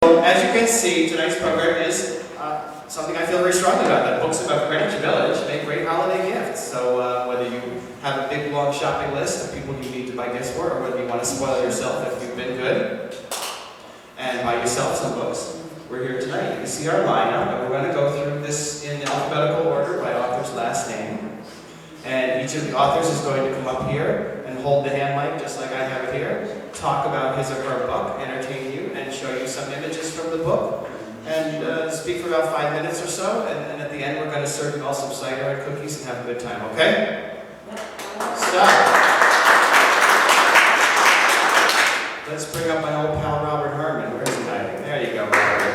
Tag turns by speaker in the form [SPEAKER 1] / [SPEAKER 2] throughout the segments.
[SPEAKER 1] As you can see, tonight's program is something I feel very strongly about, that books about Greenwich Village make great holiday gifts. So whether you have a big, long shopping list of people you need to buy gifts for, or whether you want to spoil yourself if you've been good and buy yourself some books, we're here tonight. You can see our lineup, and we're going to go through this in alphabetical order by author's last name. And each of the authors is going to come up here and hold the hand mic just like I have it here, talk about his or her book, entertain you, and show you some images from the book, and speak for about 5 minutes or so, and at the end we're going to serve you all some cider and cookies and have a good time, okay? So, let's bring up my old pal Robert Herman. Where's he hiding? There you go, Robert.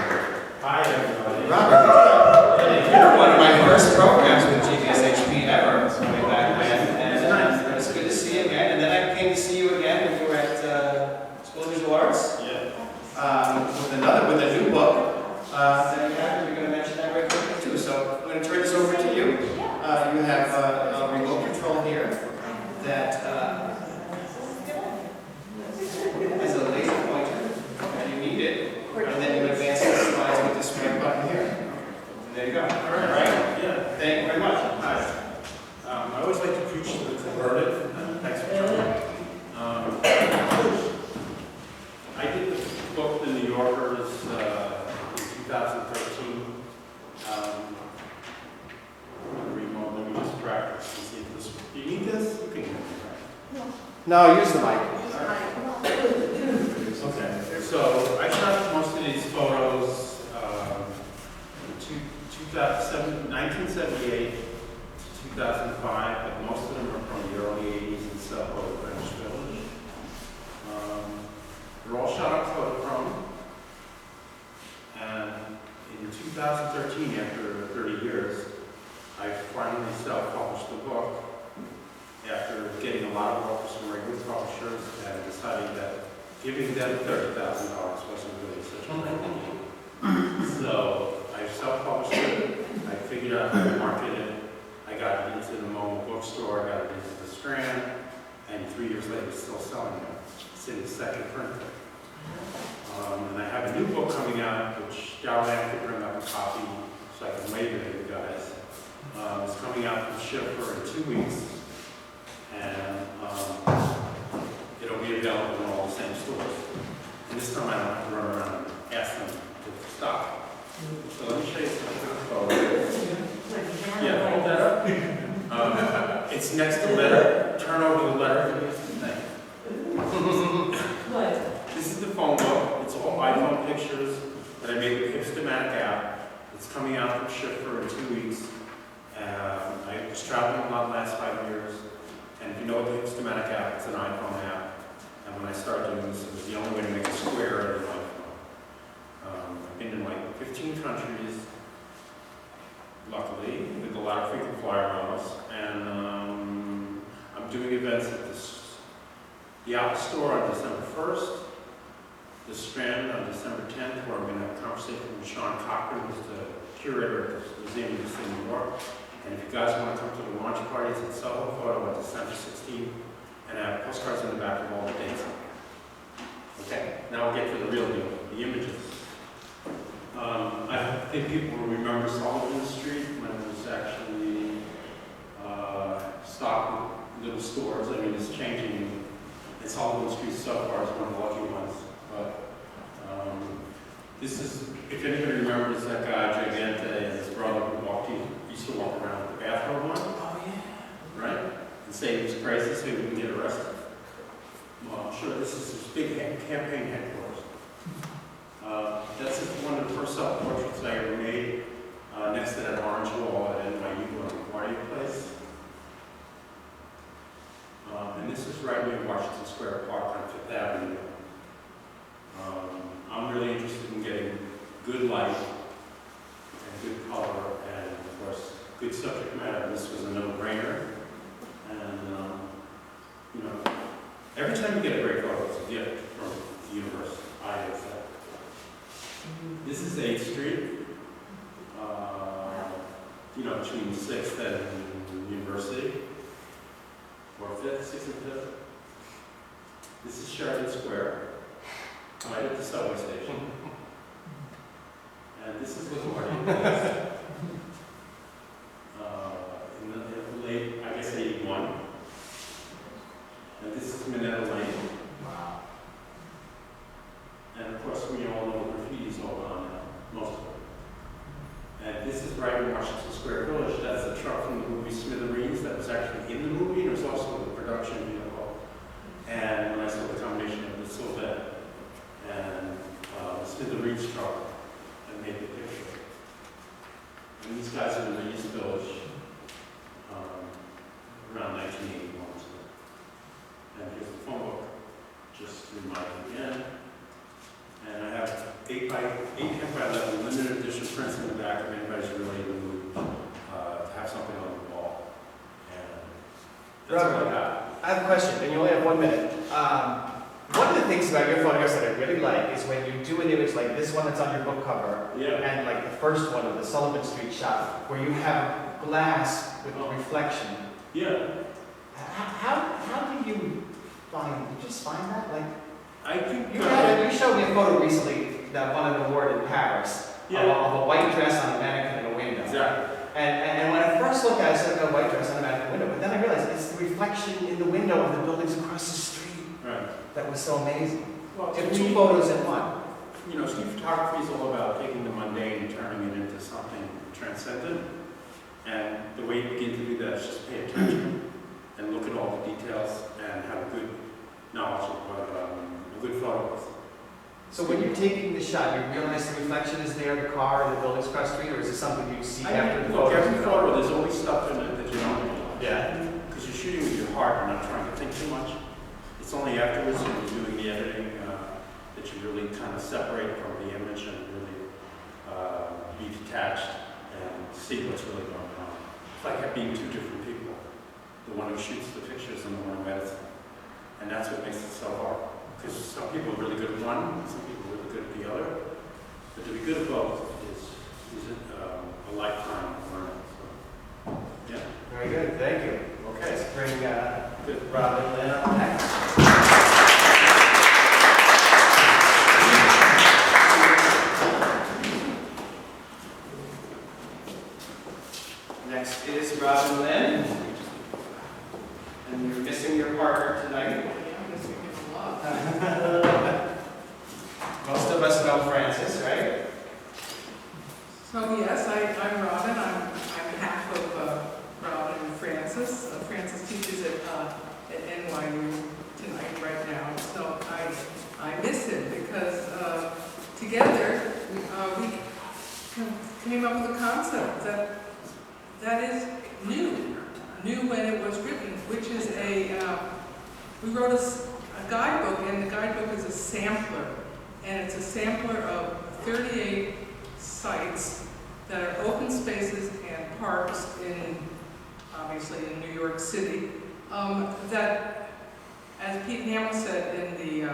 [SPEAKER 2] Hi, everybody.
[SPEAKER 1] Robert, you're one of my first programs with GVSHP ever, way back when, and it's good to see you again. And then I came to see you again when you were at School of Visual Arts.
[SPEAKER 2] Yeah.
[SPEAKER 1] With a new book. Then you're going to mention that very quickly too. So I'm going to turn this over to you. You have a remote control here that has a laser pointer, and you need it, and then you advance the slides with this red button here. And there you go. All right?
[SPEAKER 2] Yeah.
[SPEAKER 1] Thank you very much.
[SPEAKER 2] Hi. I always like to preach to the converted. Thanks for joining. I did the book, The New Yorkers, in 2013. Let me just practice and see if this. Do you need this? You can get it.
[SPEAKER 1] No, use the mic.
[SPEAKER 2] Okay. So I shot most of these photos in 1978 to 2005, but most of them are from the early 80s in Soho, Greenwich Village. They're all shot on photochrome. And in 2013, after 30 years, I finally self-published the book after getting a lot of offers from regular publishers and deciding that giving them $30,000 wasn't really such a good deal. So I self-published it. I figured out how to market it. I got it into the MoMA bookstore. I got it into the Strand, and 3 years later, it's still selling it. It's in the second printing. And I have a new book coming out, which Darlene could bring up a copy so I can wave it at you guys. It's coming out from Schiffer in 2 weeks, and it'll be available in all the same stores. And this time I don't have to run around and ask them to stop. So let me show you some photos. Yeah, hold that up. It's next to letter. Turn over the letter. This is the phone book. It's all iPhone pictures that I made with Hipstamatic app. It's coming out from Schiffer in 2 weeks. I was traveling a lot the last 5 years. And if you know what the Hipstamatic app, it's an iPhone app. And when I started doing this, it was the only way to make a square out of an iPhone. I've been in like 15 countries, luckily, with a lot of frequent flyer models. And I'm doing events at the Apple Store on December 1st, the Strand on December 10th, where I'm going to have a conversation with Sean Cochran, who's the curator of the Museum of New York. And if you guys want to come to the launch parties at Soho Photo on December 16th, and I have postcards in the back of all the dates. Okay, now we'll get to the real deal, the images. I think people will remember Sullivan Street when it was actually stocked with little stores. I mean, it's changing. And Sullivan Street so far is one of the lucky ones. But this is, if anybody remembers that guy, Gigante, and his brother who used to walk around with the bathrobe on. Oh, yeah. Right? And say he was crazy so he wouldn't get arrested. Well, I'm sure this is his big campaign headquarters. That's one of the first self-portraits I ever made next to that orange wall at NYU on LaGuardia Place. And this is right near Washington Square Park on Fifth Avenue. I'm really interested in getting good light and good color and, of course, good subject matter. This was a no-brainer. And, you know, every time you get a great photo, it's a gift from the universe, I guess. This is 8th Street, you know, between 6th and University, or 5th, 6th and 5th. This is Sheridan Square, right at the subway station. was already in the late, I guess, 81. And this is Minetta Lane.
[SPEAKER 1] Wow.
[SPEAKER 2] And of course, we all know graffiti's all on now, most of it. And this is right in Washington Square Village. That's the truck from the movie Smithereens that was actually in the movie. It was also the production vehicle. And when I saw the combination of the silhouette and the Smithereens truck, I made the picture. And these guys are in the East Village around 1981. And here's the phone book, just to remind you again. And I have 8 by 11 limited edition prints in the back if anybody's really in the mood to have something on the wall. And that's
[SPEAKER 1] Robert,
[SPEAKER 2] what I got.
[SPEAKER 1] I have a question, and you only have 1 minute. One of the things about your photographs that I really like is when you do an image like this one that's on your book cover, and like the first one of the Sullivan Street shot, where you have glass with reflection.
[SPEAKER 2] Yeah.
[SPEAKER 1] How do you find? Did you just find that? Like,
[SPEAKER 2] I think
[SPEAKER 1] you showed me a photo recently that won an award in Paris of a white dress on a mannequin in a window.
[SPEAKER 2] Exactly.
[SPEAKER 1] And when I first looked at it, I said, a white dress on a mannequin window. But then I realized it's the reflection in the window of the buildings across the street that was so amazing.
[SPEAKER 2] Well,
[SPEAKER 1] You have 2 photos in one.
[SPEAKER 2] You know, street photography is all about taking the mundane and turning it into something transcendent. And the way you begin to do that is just pay attention and look at all the details and have a good knowledge of what a good photo is.
[SPEAKER 1] So when you're taking the shot, you realize the reflection is there, the car, and the buildings across the street, or is it something you see after the
[SPEAKER 2] look,
[SPEAKER 1] photo?
[SPEAKER 2] every photo, there's always stuff in it that you don't realize.
[SPEAKER 1] Yeah.
[SPEAKER 2] Because you're shooting with your heart, you're not trying to think too much. It's only afterwards when you're doing the editing that you really kind of separate from the image and really be detached and see what's really going on. It's like being 2 different people. The one who shoots the pictures and the one who edits them. And that's what makes it so hard. Because some people are really good at one, some people are really good at the other. But to be good at both is a lifetime of learning. So, yeah.
[SPEAKER 1] Very good, thank you.
[SPEAKER 2] Okay.
[SPEAKER 1] Let's bring
[SPEAKER 2] Good.
[SPEAKER 1] Robin and Lynn up next. Next is Robin Lynn. And you're missing your partner tonight.
[SPEAKER 3] I'm missing him a lot.
[SPEAKER 1] Most of us know Francis, right?
[SPEAKER 3] So yes, I'm Robin. I'm half of Robin and Francis. Francis teaches at NYU tonight, right now. So I miss him because together we came up with a concept that is new when it was written, which is we wrote a guidebook, and the guidebook is a sampler, and it's a sampler of 38 sites that are open spaces and parks obviously in New York City, that, as Pete Hamill said in the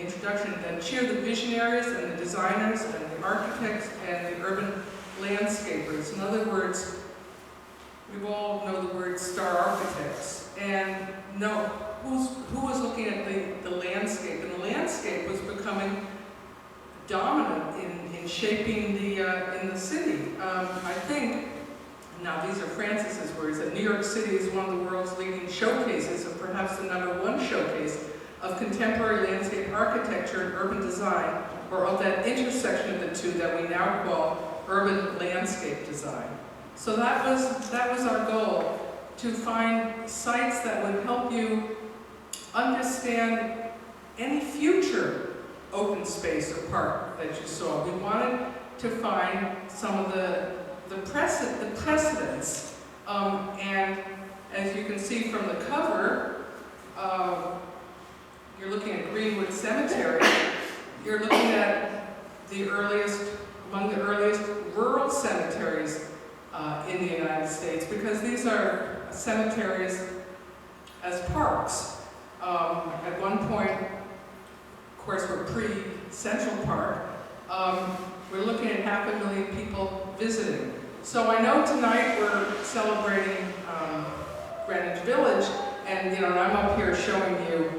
[SPEAKER 3] introduction, that cheer the visionaries and the designers and the architects and the urban landscapers. In other words, we all know the word star architects, and know who was looking at the landscape, and the landscape was becoming dominant in shaping in the city. I think, now these are Francis's words, that New York City is one of the world's leading showcases, or perhaps the #1 showcase of contemporary landscape architecture and urban design, or of that intersection of the two that we now call urban landscape design. So that was our goal, to find sites that would help you understand any future open space or park that you saw. We wanted to find some of the precedents, and as you can see from the cover, you're looking at Greenwich Cemetery. You're looking at among the earliest rural cemeteries in the United States, because these are cemeteries as parks. At one point, of course, we're pre-Central Park. We're looking at 500,000 people visiting. So I know tonight we're celebrating Greenwich Village, and I'm up here showing you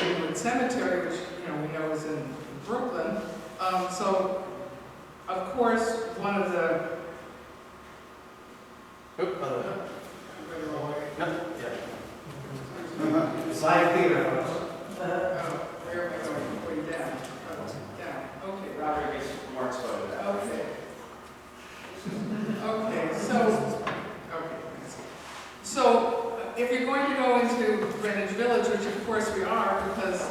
[SPEAKER 3] Greenwood Cemetery, which we know is in Brooklyn. So of course, one of the...
[SPEAKER 1] Oop, by the way. No, yeah.
[SPEAKER 4] Slide theater, folks.
[SPEAKER 3] Where am I going? Way down. Down. Okay.
[SPEAKER 4] Robert gets more exposure to that.
[SPEAKER 3] Okay. Okay, so, if you're going to go into Greenwich Village, which of course we are, because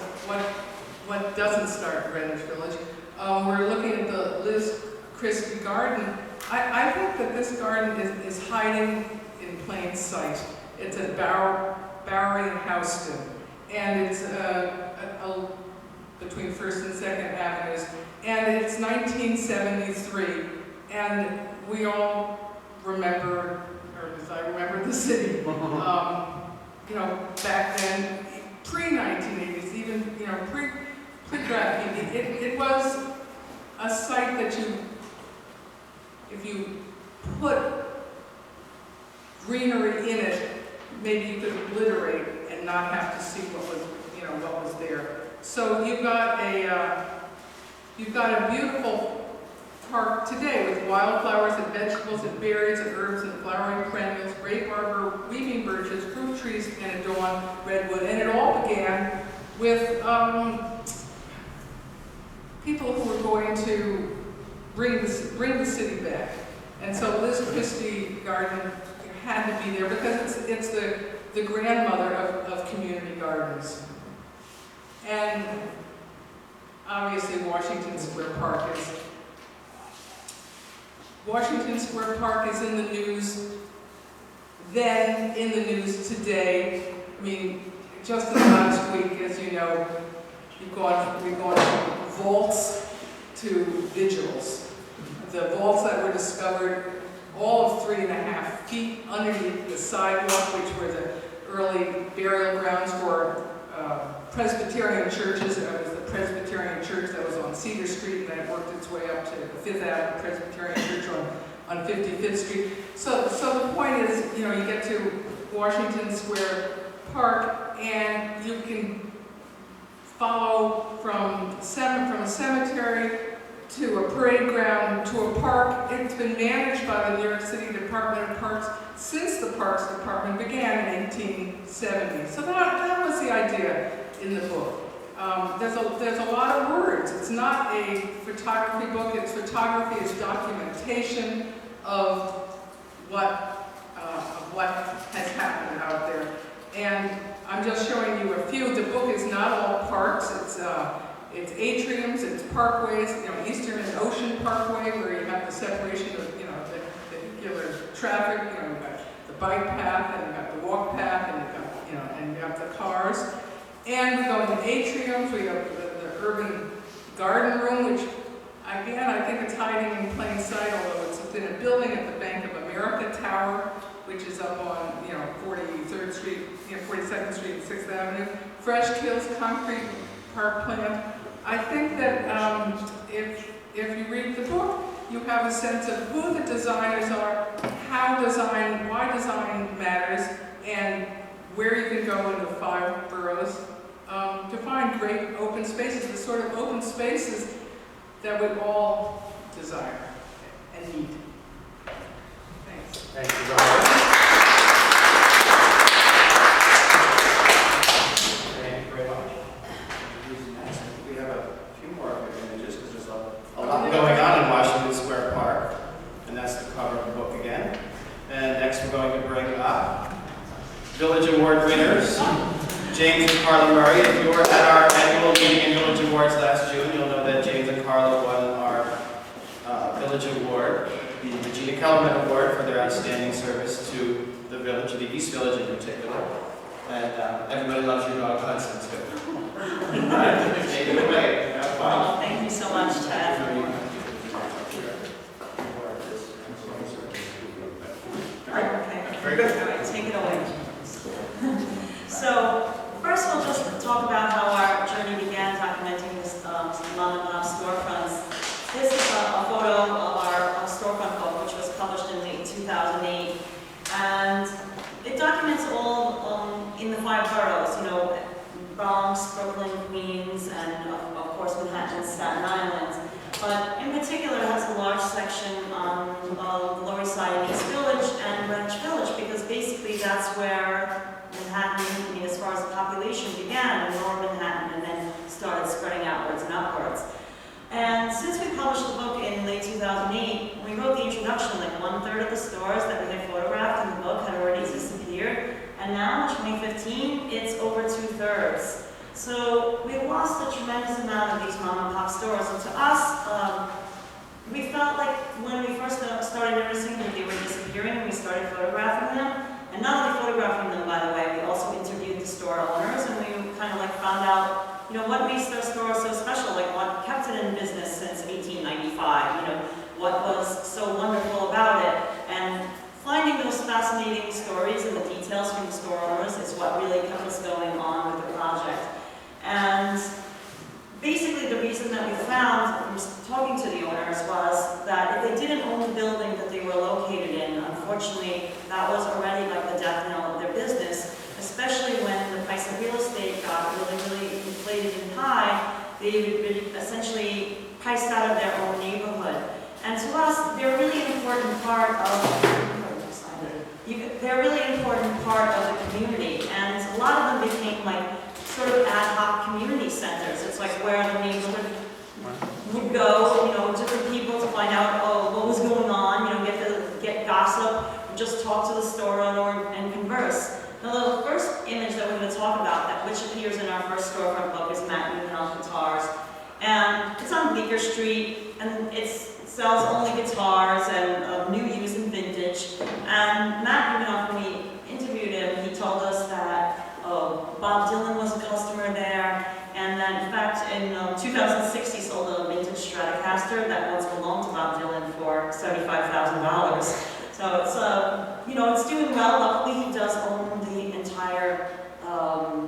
[SPEAKER 3] what doesn't start Greenwich Village, we're looking at the Liz Christie garden. I think that this garden is hiding in plain sight. It's at Bowery and Houston, and it's between 1st and 2nd Avenues, and it's 1973, and we all remember, or as I remember the city, you know, back then, pre-1980s, even, you know, pre-graffiti, it was a site that if you put greenery in it, maybe you could obliterate and not have to see what was there. So you've got a beautiful park today with wildflowers and vegetables and berries and herbs and flowering perennials, grape arbor, weeping birches, fruit trees, and a dawn redwood. And it all began with people who were going to bring the city back. And so Liz Christie Garden had to be there because it's the grandmother of community gardens. And obviously Washington Square Park is in the news then, in the news today. I mean, just in the last week, as you know, we've gone from vaults to vigils. The vaults that were discovered, all of 3.5 feet underneath the sidewalk, which were the early burial grounds for Presbyterian churches. It was the Presbyterian church that was on Cedar Street, and then it worked its way up to the 5th Avenue Presbyterian Church on 55th Street. So the point is, you know, you get to Washington Square Park, and you can follow from a cemetery to a parade ground to a park. It's been managed by the New York City Department of Parks since the Parks Department began in 1870. So that was the idea in the book. There's a lot of words. It's not a photography book. It's photography. It's documentation of what has happened out there. And I'm just showing you a few. The book is not all parks. It's atriums, it's parkways, you know, Eastern and Ocean Parkway, where you have the separation of, you know, the vehicular traffic. You know, you've got the bike path, and you've got the walk path, and you've got, you know, and you have the cars. And we go into atriums. We have the urban garden room, which, again, I think it's hiding in plain sight, although it's within a building at the Bank of America Tower, which is up on, you know, 43rd Street, you know, 42nd Street and 6th Avenue. Fresh Kills Concrete Park Plant. I think that if you read the book, you have a sense of who the designers are, why design matters, and where you can go in the 5 boroughs to find great open spaces, the sort of open spaces that we all desire and need. Thanks.
[SPEAKER 4] Thank you, Robert. Thank you very much. We have a few more images because there's a lot
[SPEAKER 1] Going on in Washington Square Park, and that's the cover of the book again. And next we're going to bring up Village Award winners, James and Karla Murray. If you were at our annual meeting in Village Awards last June, you'll know that James and Karla won our Village Award, the Regina Kellerman Award, for their outstanding service to the village, the East Village in particular. And everybody loves your dog Hudson too. All right, take it away. Have fun.
[SPEAKER 5] Well, thank you so much, Ted. Okay.
[SPEAKER 1] Very good.
[SPEAKER 5] All right, take it away. So, first we'll just talk about how our journey began documenting this London storefronts. This is a photo of our storefront book, which was published in late 2008. And it documents all in the 5 boroughs, you know, Bronx, Brooklyn, Queens, and of course Manhattan and Staten Island. but in particular it has a large section on the Lower East Side in East Village and Greenwich Village, because basically that's where Manhattan, I mean, as far as the population began in Lower Manhattan and then started spreading outwards and upwards. And since we published the book in late 2008, when we wrote the introduction, like 1/3 of the stores that we had photographed in the book had already disappeared. And now, in 2015, it's over 2/3. So we lost a tremendous amount of these mom and pop stores. And to us, we felt like when we first started noticing that they were disappearing, we started photographing them. And not only photographing them, by the way, we also interviewed the store owners, and we kind of like found out, you know, what makes their store so special, like what kept it in business since 1895, you know, what was so wonderful about it. And finding those fascinating stories and the details from the store owners is what really kept us going on with the project. And basically the reason that we found from talking to the owners was that if they didn't own the building that they were located in, unfortunately, that was already like the death knell of their business, especially when the price of real estate got really, really inflated and high. They would be essentially priced out of their own neighborhood. And to us, they're really an important part of they're a really important part of the community, and a lot of them became like sort of ad hoc community centers. It's like where the neighborhood would go, you know, different people to find out, oh, what was going on, you know, get gossip, just talk to the store owner and converse. Now, the first image that we're going to talk about, that which appears in our first storefront book, is Matt Newman's Guitars, and it's on Bleecker Street, and it sells only guitars and new, used, and vintage. And Matt Newman, when we interviewed him, he told us that Bob Dylan was a customer there, and that in fact in 2006 he sold a vintage Stratocaster that once belonged to Bob Dylan for $75,000. So it's you know, it's doing well. Luckily, he does own the entire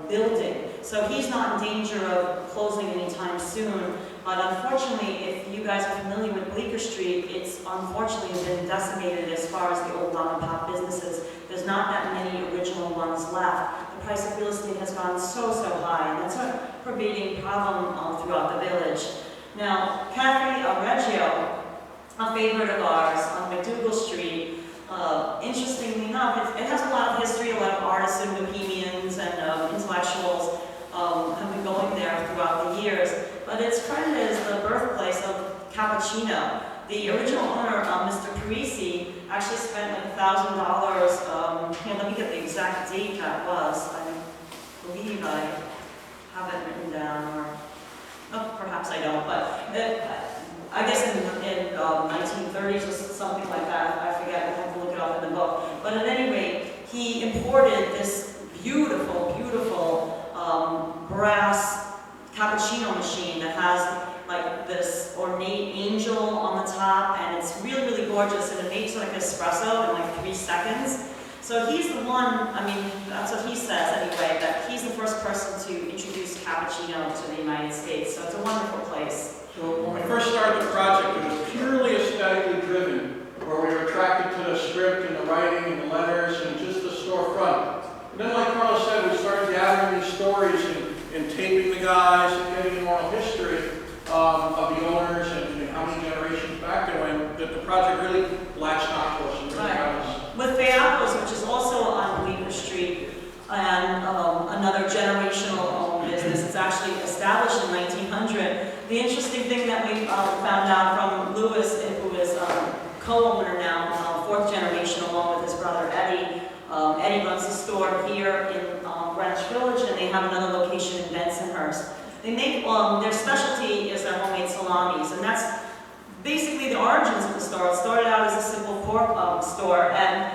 [SPEAKER 5] building, so he's not in danger of closing anytime soon. But unfortunately, if you guys are familiar with Bleecker Street, it's unfortunately been decimated as far as the old mom and pop businesses. There's not that many original ones left. The price of real estate has gone so high, and that's a pervading problem throughout the village. Now, Cafe Reggio, a favorite of ours on McDougal Street, interestingly enough, it has a lot of history. A lot of artists and bohemians and intellectuals have been going there throughout the years. But it's credited as the birthplace of cappuccino. The original owner, Mr. Parisi, actually spent like $1,000. Here, let me get the exact date that was. I believe I have it written down, or oh, perhaps I don't. But I guess in 1930s or something like that. I forget. I have to look it up in the book. But at any rate, he imported this beautiful, beautiful brass cappuccino machine that has like this ornate angel on the top, and it's really, really gorgeous, and it makes like espresso in like 3 seconds. So he's the one, I mean, that's what he says anyway, that he's the first person to introduce cappuccino to the United States. So it's a wonderful place.
[SPEAKER 6] So when we first started the project, it was purely aesthetically driven, where we were attracted to the script and the writing and the letters and just the storefront. And then, like Karla said, we started gathering these stories and taping the guys and getting the oral history of the owners and how many generations back they went, that the project really latched on to us and really got us.
[SPEAKER 5] With Feapos, which is also on Bleecker Street, and another generational owned business, it's actually established in 1900. The interesting thing that we found out from Lewis, who is co-owner now, 4th generation, along with his brother Eddie. Eddie runs the store here in Greenwich Village, and they have another location in Bensonhurst. They make, their specialty is their homemade salamis, and that's basically the origins of the store. It started out as a simple pork store, and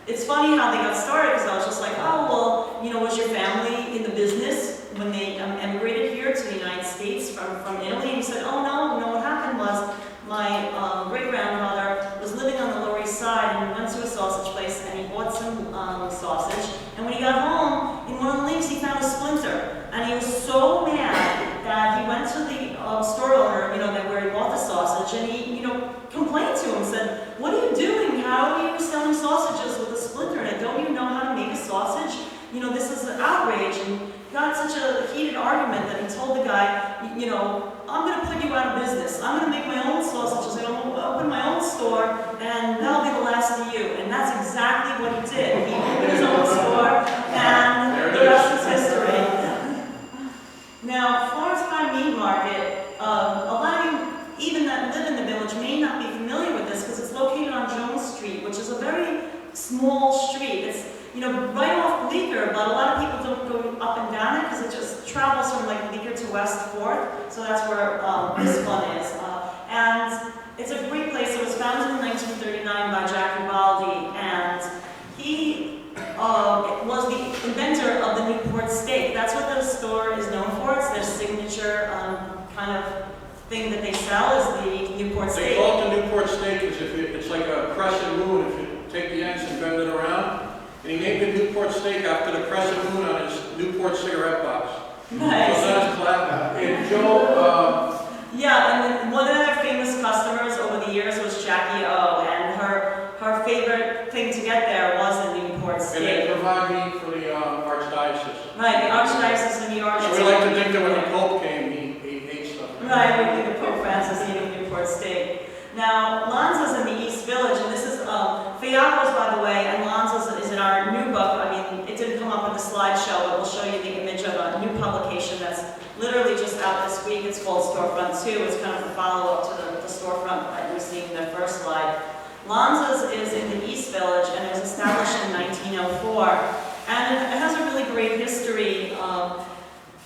[SPEAKER 5] it's funny how they got started, because I was just like, oh, well, you know, was your family in the business when they emigrated here to the United States from Italy? And he said, oh, no, you know, what happened was my great-grandfather was living on the Lower East Side, and he went to a sausage place, and he bought some sausage, and when he got home, in one of the leaves, he found a splinter, and he was so mad that he went to the store owner, you know, where he bought the sausage, and he, you know, complained to him, said, what are you doing? How are you selling sausages with a splinter in it? Don't you know how to make a sausage? You know, this is an outrage. And got such a heated argument that he told the guy, you know, I'm going to put you out of business. I'm going to make my own sausages. I'm going to open my own store, and that'll be the last of you. And that's exactly what he did. He opened his own store, and the rest is history. Now, Florence Pine Meat Market, a lot of you, even that live in the village, may not be familiar with this because it's located on Jones Street, which is a very small street. It's, you know, right off Bleecker, but a lot of people don't go up and down it because it just travels from like Bleecker to West 4th, so that's where this one is. And it's a great place. It was founded in 1939 by Jack Ubaldi, and he was the inventor of the Newport steak. That's what the store is known for. It's their signature kind of thing that they sell is the Newport steak.
[SPEAKER 6] They call it the Newport steak as if it's like a crescent moon if you take the ends and bend it around. And he named it Newport steak after the crescent moon on his Newport cigarette box.
[SPEAKER 5] Nice.
[SPEAKER 6] So that's clever. And Joe,
[SPEAKER 5] yeah, and then one of their famous customers over the years was Jackie O, and her favorite thing to get there was the Newport steak.
[SPEAKER 6] and they provide meat for the Archdiocese.
[SPEAKER 5] Right, the Archdiocese of New York.
[SPEAKER 6] So we like to think that when the Pope came, he ate stuff.
[SPEAKER 5] Right, we think of Pope Francis eating Newport steak. Now, Lanza's in the East Village, and this is Fiacco's, by the way, and Lanza's is in our new book. I mean, it didn't come up with the slideshow, but we'll show you the image of a new publication that's literally just out this week. It's called Storefront 2. It's kind of the follow-up to the storefront that you see in the first slide. Lanza's is in the East Village, and it was established in 1904. And it has a really great history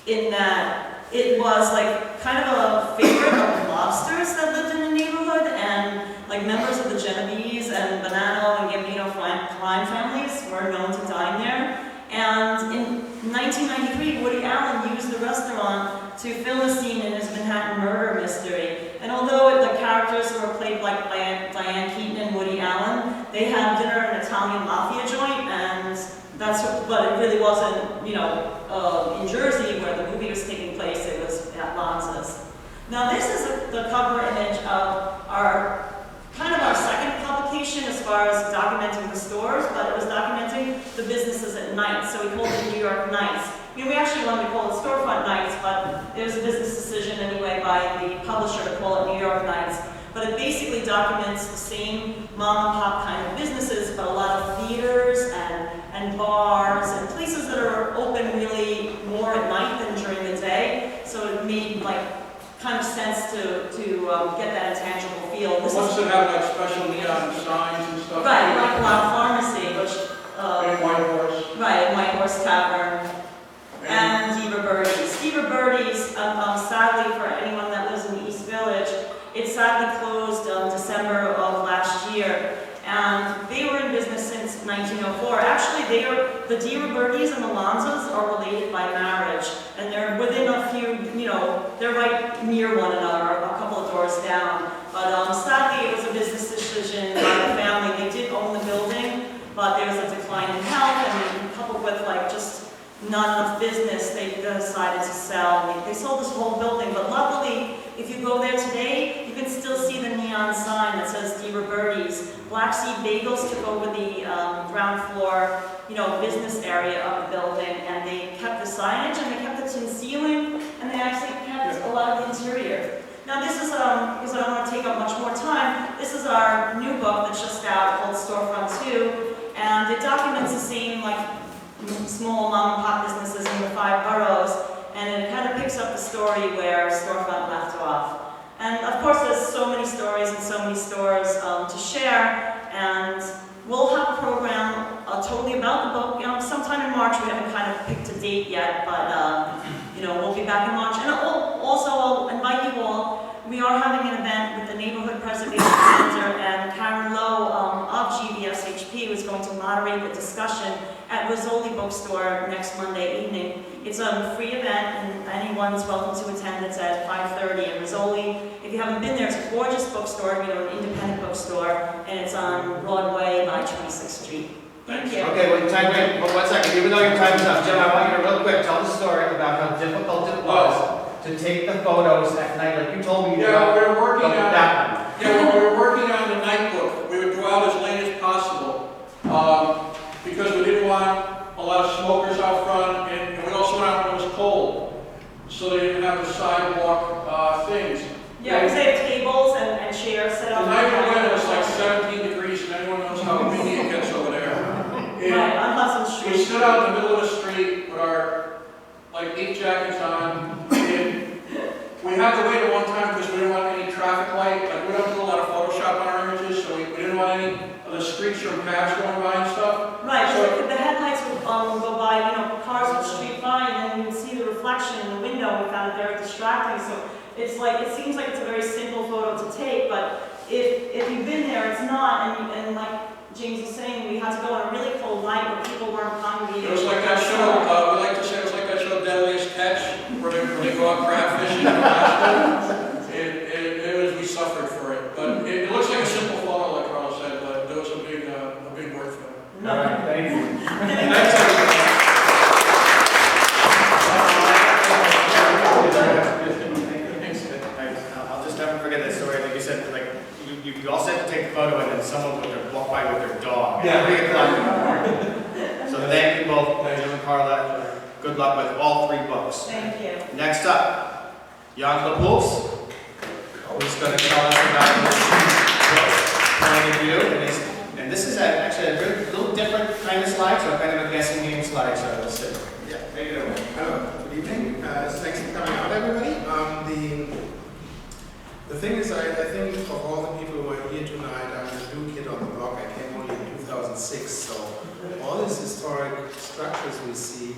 [SPEAKER 5] in that it was like kind of a favorite of lobsters that lived in the neighborhood, and like members of the Genovese and Bonanno and Gambino crime families were known to dine there. And in 1993, Woody Allen used the restaurant to film a scene in his Manhattan murder mystery. And although the characters were played like by Diane Keaton and Woody Allen, they had dinner at an Italian mafia joint, and that's what, but it really wasn't, you know, in Jersey where the movie was taking place. It was at Lanza's. Now this is the cover image of our second publication as far as documenting the stores, but it was documenting the businesses at night, so we called it New York Nights. I mean, we actually wanted to call it Storefront Nights, but it was a business decision anyway by the publisher to call it New York Nights. But it basically documents the same mom and pop kind of businesses, but a lot of theaters and bars and places that are open really more at night than during the day. So it made like kind of sense to get that intangible feel. This
[SPEAKER 6] Ones
[SPEAKER 5] is,
[SPEAKER 6] that have like special neon signs and stuff.
[SPEAKER 5] right, like La Pharmacy, which
[SPEAKER 6] And White Horse.
[SPEAKER 5] right, White Horse Tavern. And Diva Birdies. Diva Birdies, sadly for anyone that lives in the East Village, it sadly closed December of last year. And they were in business since 1904. Actually, the Diva Birdies and the Lanzas are related by marriage. And they're within a few, you know, they're right near one another, a couple of doors down. But sadly, it was a business decision by the family. They did own the building, but there was a decline in health, and coupled with like just not enough business, they decided to sell. They sold this whole building, but luckily, if you go there today, you can still see the neon sign that says Diva Birdies. Black Seed Bagels took over the ground floor, you know, business area of the building, and they kept the signage, and they kept the tin ceiling, and they actually kept a lot of the interior. Now this is, because I don't want to take up much more time, this is our new book that's just out called Storefront 2, and it documents the same, like, small mom and pop businesses in the 5 boroughs, and it kind of picks up the story where Storefront left off. And of course there's so many stories and so many stores to share, and we'll have a program totally about the book. You know, sometime in March. We haven't kind of picked a date yet, but you know, we'll be back in March. And also I'll invite you all. We are having an event with the Neighborhood Preservation Center, and Karen Lowe of GVSHP was going to moderate the discussion at Rizzoli Bookstore next Monday evening. It's a free event, and anyone's welcome to attend. It's at 5:30 in Rizzoli. If you haven't been there, it's a gorgeous bookstore, you know, an independent bookstore, and it's on Broadway by 26th Street. Thank you.
[SPEAKER 1] Okay, well, wait, 1 second. Even though your time is up, Jim, I want you to real quick tell the story about how difficult it was to take the photos at night. Like you told me,
[SPEAKER 6] Yeah, we were working on
[SPEAKER 1] that one.
[SPEAKER 6] Yeah, we were working on the night book. We would go out as late as possible because we didn't want a lot of smokers out front, and we also went out when it was so they didn't have the sidewalk things.
[SPEAKER 5] Yeah, because they have tables and chairs set
[SPEAKER 6] The
[SPEAKER 5] up.
[SPEAKER 6] night we went, it was like 17 degrees, and anyone knows how windy it gets over there. And
[SPEAKER 5] Right, on Hudson
[SPEAKER 6] we
[SPEAKER 5] Street.
[SPEAKER 6] stood out in the middle of the street with our, like, 8 jackets on, and we had to wait at one time because we didn't want any traffic light. Like, we don't do a lot of Photoshop on our images, so we didn't want any of the streets or paths going by and stuff.
[SPEAKER 5] Right,
[SPEAKER 6] So-
[SPEAKER 5] so the headlights would go by, cars would streak by, and then you would see the reflection in the window. We found it very distracting, so it's like, it seems like it's a very simple photo to take, but if you've been there, it's not, and like James was saying, we had to go on a really cold night where people weren't congregating.
[SPEAKER 6] It was like that show, we like to say it was like that show Deadliest Catch, where they go out crab fishing in Alaska. We suffered for it, but it looks like a simple photo, like Karla said, but there was a big work for it.
[SPEAKER 1] All right, thank you. I'll just never forget that story. Like you said, like you all said to take the photo, and then someone would walk by with their dog.
[SPEAKER 4] Yeah.
[SPEAKER 1] 3 o'clock in the morning. So thank you both, Jim and Karla. Good luck with all 3 books.
[SPEAKER 5] Thank you.
[SPEAKER 1] Next up, Janko Puls, who's going to tell us about his point of view. And this is actually a little different kind of slideshow, kind of a guessing game slideshow. Let's see.
[SPEAKER 7] Yeah, how you doing? Hello, good evening. Thanks for coming out, everybody. The thing is, I think of all the people who are here tonight, I'm a new kid on the block. I came only in 2006, so all these historic structures we see,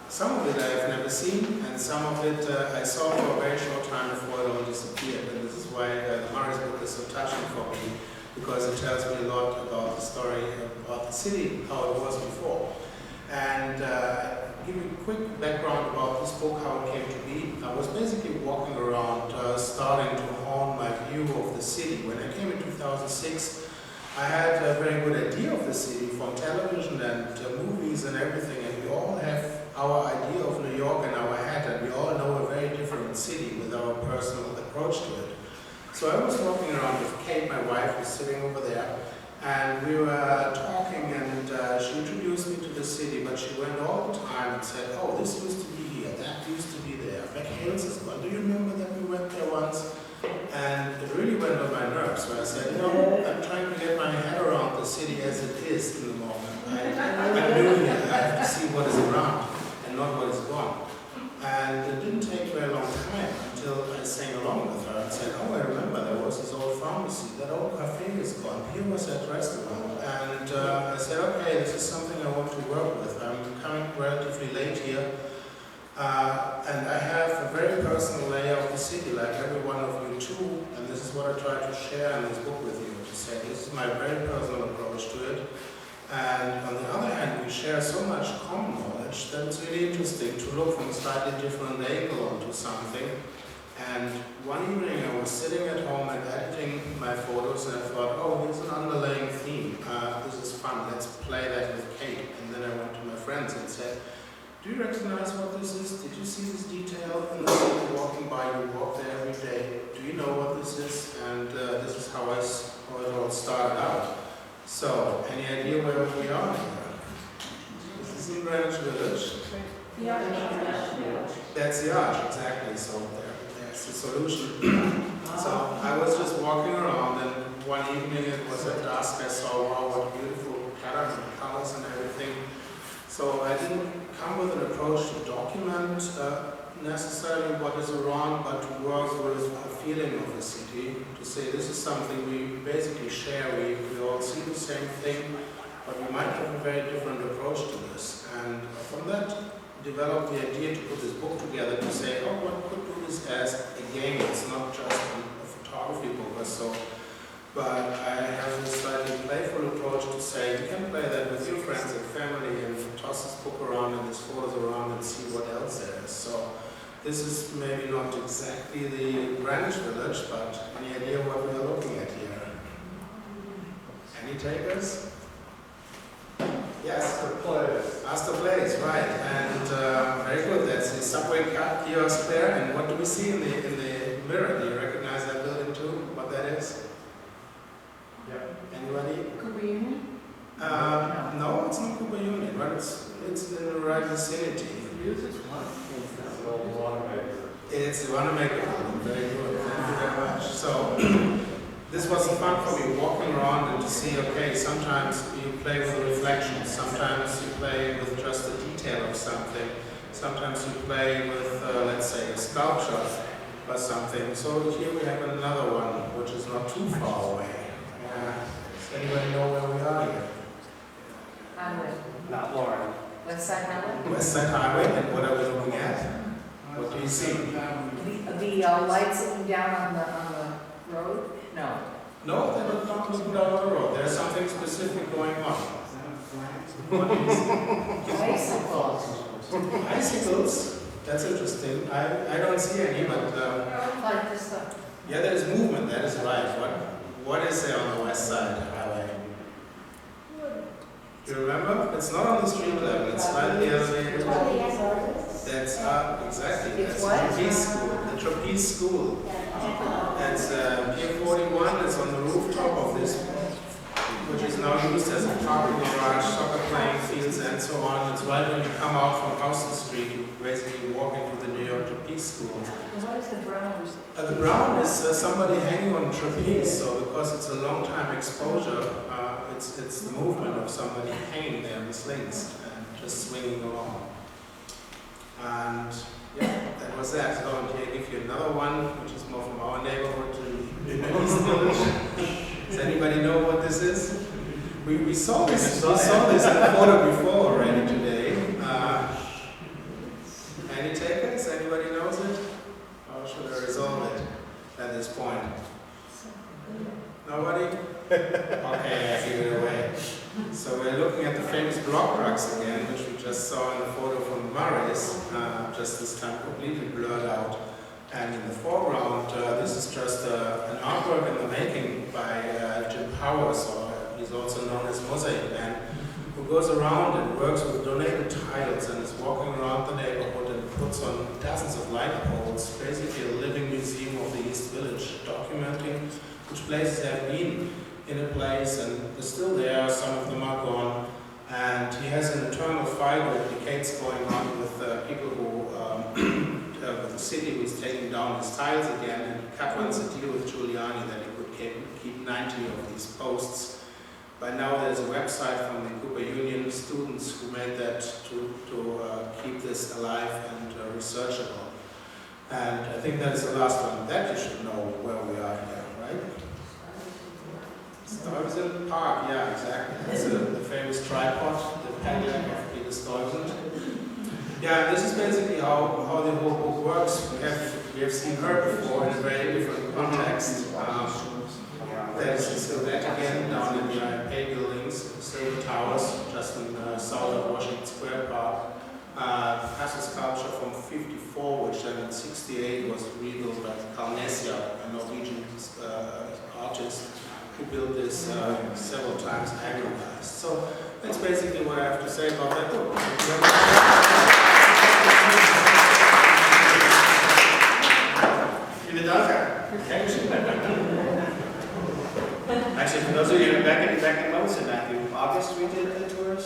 [SPEAKER 7] some of it I have never seen, and some of it I saw for a very short time before it all disappeared. And this is why Murray's book is so touching for me, because it tells me a lot about the story, about the city, how it was before. And give you a quick background about this book, how it came to be. I was basically walking around, starting to hone my view of the city. When I came in 2006, I had a very good idea of the city from television and movies and everything, and we all have our idea of New York in our head, and we all know a very different city with our personal approach to it. So I was walking around with Kate, my wife, who's sitting over there, and we were talking, and she introduced me to the city, but she went all the time and said, oh, this used to be here, that used to be there, Beck Hills is one. Do you remember that we went there once? And it really went on my nerves, so I said, I'm trying to get my head around the city as it is in the moment. I'm new here, I have to see what is around and not what is gone. And it didn't take very long time until I sang along with her and said, oh, I remember there was this old pharmacy, that old cafe is gone, here was that restaurant. And I said, okay, this is something I want to work with. I'm coming relatively late here. And I have a very personal layer of the city, like every one of you too. And this is what I try to share in this book with you, to say this is my very personal approach to it. And on the other hand, we share so much common knowledge that it's really interesting to look from a slightly different angle onto something. And one evening I was sitting at home and editing my photos, and I thought, oh, here's an underlying theme. This is fun, let's play that with Kate. And then I went to my friends and said, do you recognize what this is? Did you see this detail in the city walking by? You walk there every day. Do you know what this is? And this is how it all started out. So, any idea where we are here? This is in Greenwich Village. That's the arch, exactly. So there's the solution. So I was just walking around, and one evening it was at dusk. I saw, wow, what beautiful patterns and colors and everything. So I didn't come with an approach to document necessarily what is around, but to work with a feeling of the city, to say this is something we basically share, we all see the same thing, but we might have a very different approach to this. And from that, developed the idea to put this book together to say, oh, one could do this as a game. It's not just a photography book or so, but I have this slightly playful approach to say you can play that with your friends and family and toss this book around and these photos around and see what else there is. So this is maybe not exactly the Greenwich Village, but any idea what we are looking at here? Any takers? Yes. Astor Place, right. And very good. That's the subway kiosk there. And what do we see in the mirror? Do you recognize that building too? What that is? Anybody?
[SPEAKER 3] Cooper Union?
[SPEAKER 7] No, it's not Cooper Union, but it's in the right vicinity. It's the Wanamaker album, very good, thank you very much. So, this was fun for me, walking around and to see, okay, sometimes you play with reflections, sometimes you play with just a detail of something, sometimes you play with, let's say, a sculpture or something. So here we have another one, which is not too far away. Does anybody know where we are here?
[SPEAKER 8] Highway.
[SPEAKER 4] Not Lauren.
[SPEAKER 8] West Side Highway?
[SPEAKER 7] West Side Highway, and what are we looking at? What do you see?
[SPEAKER 8] The lights looking down on the road? No.
[SPEAKER 7] No, they're not looking down the road. There's something specific going on. What do you see?
[SPEAKER 8] Bicycles.
[SPEAKER 7] Bicycles? That's interesting. I don't see any, but
[SPEAKER 8] Like this stuff.
[SPEAKER 7] yeah, there's movement. That is right. What is there on the West Side Highway? Do you remember? It's not on the street level. It's slightly elevated. That's exactly.
[SPEAKER 8] It's
[SPEAKER 7] That's
[SPEAKER 8] what?
[SPEAKER 7] the Trapeze School. The Trapeze School. That's Pier 41. It's on the rooftop of this, which is now used as a parking garage, soccer playing fields, and so on. It's right when you come out from Houston Street, you basically walk into the New York Trapeze School.
[SPEAKER 8] What is the brown?
[SPEAKER 7] The brown is somebody hanging on trapeze, so because it's a long time exposure, it's the movement of somebody hanging there in slings and just swinging along. And yeah, that was that. So and here I give you another one, which is more from our neighborhood in the East Village. Does anybody know what this is? We saw this. We saw this in a photo before already today. Any takers? Anybody knows it? Or should I resolve it at this point? Nobody? Okay, I give it away. So we're looking at the famous block rugs again, which we just saw in the photo from Murray's, just this time completely blurred out. And in the foreground, this is just an artwork in the making by Jim Powers, or he's also known as Mosaic Man, who goes around and works with donated tiles and is walking around the neighborhood and puts on dozens of light poles, basically a living museum of the East Village, documenting which places have been in a place and they're still there, some of them are gone. And he has an eternal fight or decades going on with people who, with the city who's taking down his tiles again, and he cut once a deal with Giuliani that he could keep 90 of these posts. By now there's a website from the Cooper Union students who made that to keep this alive and researchable. And I think that is the last one. That you should know where we are here, right? Stuyvesant Park, yeah, exactly. That's the famous tripod, the Cadillac of Peter Stuyvesant. Yeah, this is basically how the whole book works. We have seen her before in a very different context. There's a silhouette again down in the IMA buildings, Silver Towers, just in south of Washington Square Park. Has a sculpture from '54, which then in '68 was rebuilt by Kalnesia, a Norwegian artist who built this several times aggregized. So that's basically what I have to say about that book.
[SPEAKER 1] Vielen Dank. Actually, for those of you back in Mosin, Matthew, August we did the tours.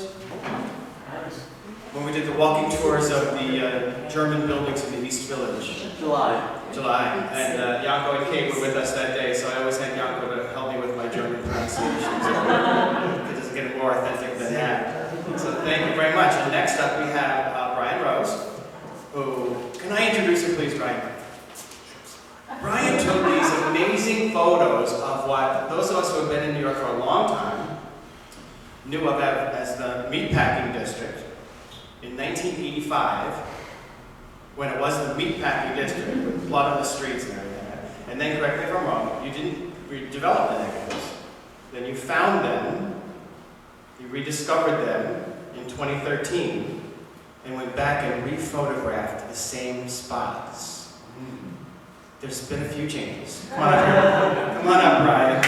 [SPEAKER 1] When we did the walking tours of the German buildings in the East Village. July. And Janko and Kate were with us that day, so I always had Janko to help me with my German pronunciation. It doesn't get more authentic than that. So thank you very much. And next up we have Brian Rose, who, can I introduce him please, Brian? Brian took these amazing photos of what those of us who have been in New York for a long time knew of as the meatpacking district. In 1985, when it was the meatpacking district with blood on the streets and everything. And then, correct me if I'm wrong, you didn't redevelop the negatives. Then you found them, you rediscovered them in 2013, and went back and rephotographed the same spots. There's been a few changes. Come on up, come on up, Brian.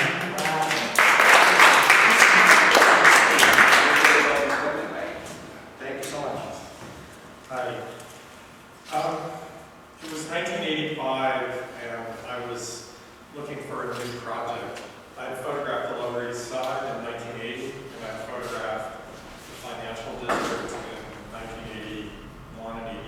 [SPEAKER 1] Thank you so much.
[SPEAKER 9] Hi. It was 1985, and I was looking for a new project. I had photographed the Lower East Side in 1980, and I photographed the financial district in 1981 and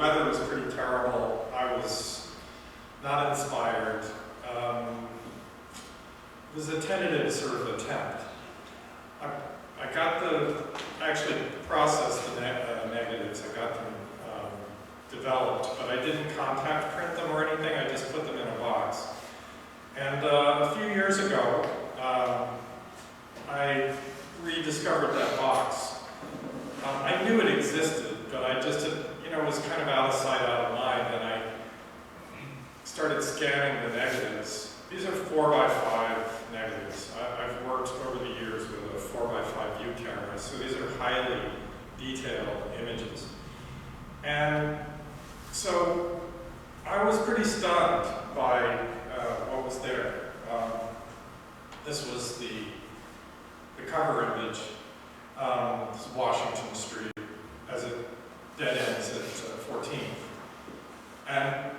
[SPEAKER 9] weather was pretty terrible. I was not inspired. It was a tentative sort of attempt. I actually processed the negatives. I got them developed, but I didn't contact print them or anything. I just put them in a box. And a few years ago, I rediscovered that box. I knew it existed, but I just, was kind of out of sight, out of mind, and I started scanning the negatives. These are 4x5 negatives. I've worked over the years with a 4x5 view camera, so these are highly detailed images. And so I was pretty stunned by what was there. This was the cover image. This is Washington Street as it dead ends at 14th. And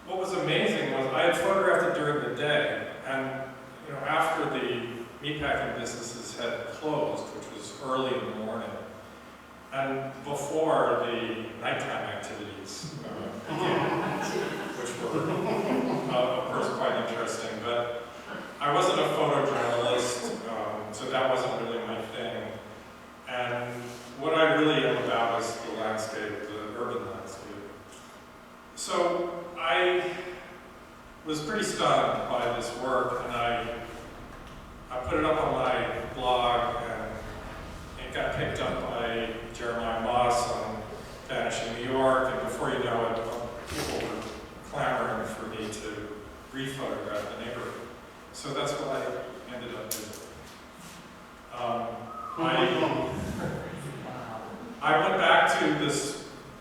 [SPEAKER 9] what was amazing was I had photographed it during the day, and after the meatpacking businesses had closed, which was early in the morning, and before the nighttime activities began, which were, of course, quite interesting. But I wasn't a photojournalist, so that wasn't really my thing. And what I really am about is the landscape, the urban landscape. So I was pretty stunned by this work, and I put it up on my blog, and it got picked up by Jeremiah Moss on Vanishing New York, and before you know it, people were clamoring for me to rephotograph the neighborhood. So that's what I ended up doing. I went back to this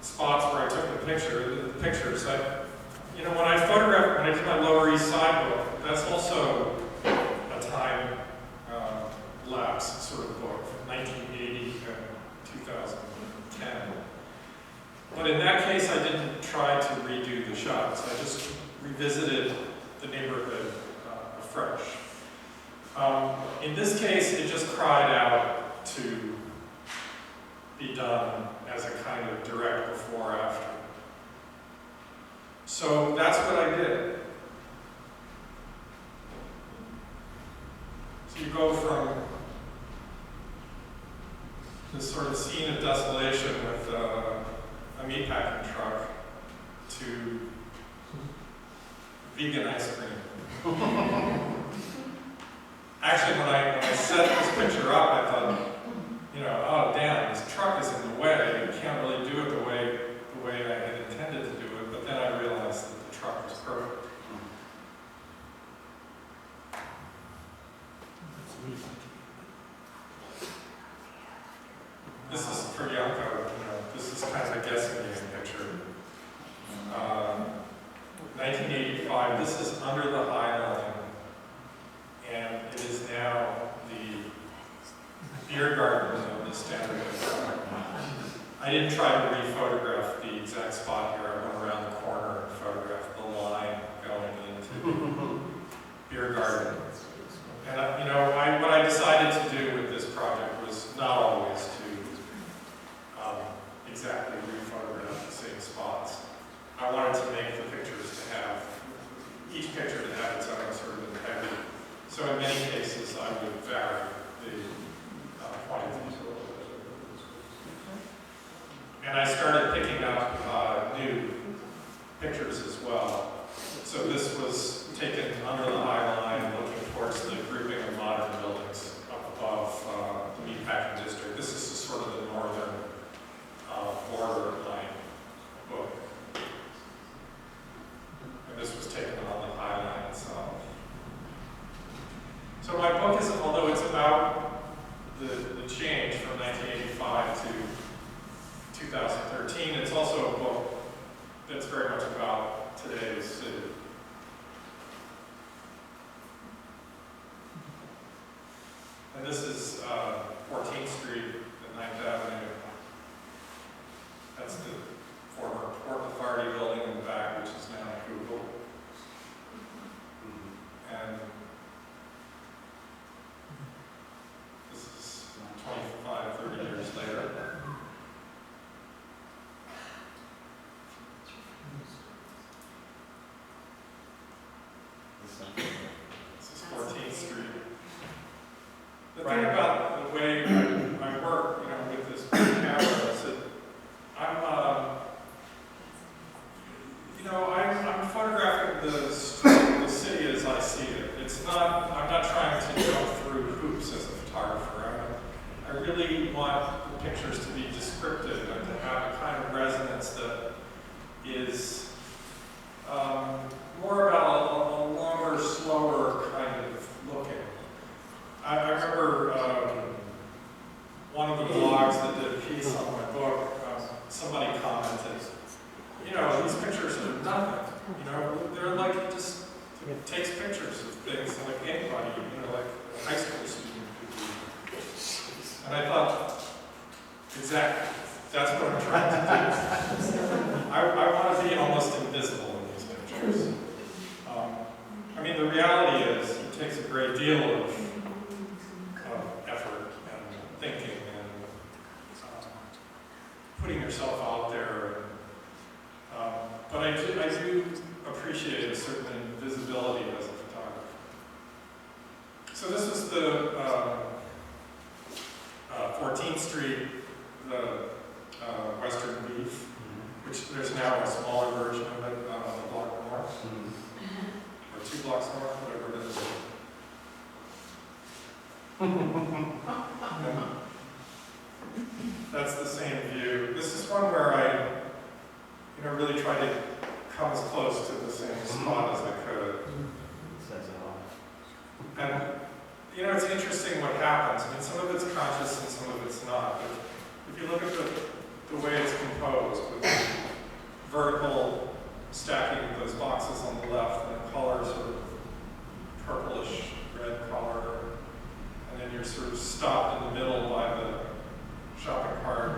[SPEAKER 9] spots where I took the pictures. When I did my Lower East Side book, that's also a time lapse sort of book from 1980 and 2010. But in that case, I didn't try to redo the shots. I just revisited the neighborhood afresh. In this case, it just cried out to be done as a kind of direct before-after. So that's what I did. So you go from this sort of scene of desolation with a meatpacking truck to vegan ice cream. Actually, when I set this picture up, I thought, oh damn, this truck is in the way. You can't really do it the way I had intended to do it. But then I realized that the truck was perfect. This is for Janko. This is kind of a guessing game picture. 1985. This is under the High Line, and it is now the beer garden of the Standard Oil. I didn't try to re-photograph the exact spot here. I went around the corner and photographed the line going into the beer garden. And what I decided to do with this project was not always to exactly re-photograph the same spots. I wanted to make the pictures to have, each picture to have its own sort of integrity. So in many cases, I would vary the point of view. And I started picking up new pictures as well. So this was taken under the High Line, looking towards the grouping of modern buildings up above the meatpacking district. This is sort of the northern border of my book. And this was taken on the High Line itself. So my book is, although it's about the change from 1985 to 2013, it's also a book that's very much about today's city. And this is 14th Street and 9th Avenue. That's thing about the way I work, with this camera is that I'm photographing the city as I see it. I'm not trying to jump through hoops as a photographer. I really want the pictures to be descriptive and to have a kind of resonance that is more about a longer, slower kind of looking. I remember one of the blogs that did a piece on my book, somebody commented, these pictures are nothing. They're like just takes pictures of things like anybody, like a high school student could do. And I thought, exactly, that's what I'm trying to do. I want to be almost invisible in these pictures. The reality is it takes a great deal of effort and thinking and putting yourself out there. But I do appreciate a certain invisibility as a photographer. So this is the 14th Street, the Western Beef, which there's now a smaller version of it a block north, or 2 blocks north, whatever it is. That's the same view. This is one where I really try to come as close to the same spot as I could. And, it's interesting what happens. Some of it's conscious and some of it's not. But if you look at the way it's composed, with vertical stacking of those boxes on the left, and the colors are purplish red color, and then you're sort of stopped in the middle by the shopping cart.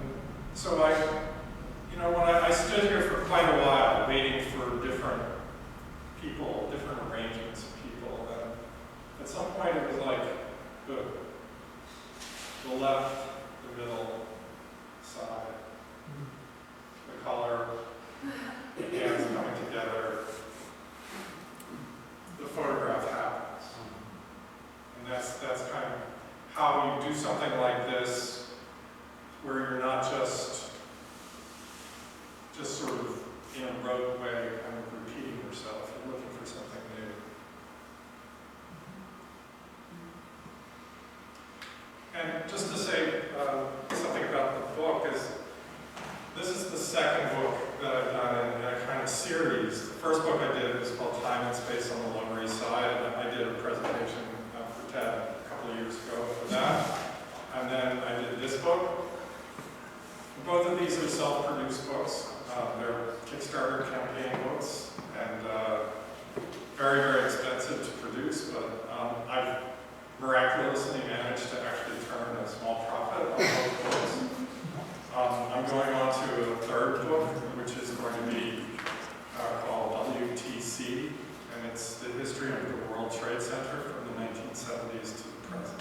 [SPEAKER 9] And so when I stood here for quite a while, waiting for different people, different arrangements of people, and at some point it was like, the left, the middle, side, the color, the hands coming together, the photograph happens. And that's kind of how you do something like this, where you're not just sort of in a rote way, kind of repeating yourself and looking for something new. And just to say something about the book is, this is the second book that I've done in a kind of series. The first book I did was called Time and Space on the Lower East Side, and I did a presentation for TED a couple of years ago for that. And then I did this book. Both of these are self-produced books. They're Kickstarter campaign books, and very, very expensive to produce, but I've miraculously managed to actually turn a small profit on both books. I'm going on to a third book, which is going to be called WTC, and it's the history of the World Trade Center from the 1970s to the present.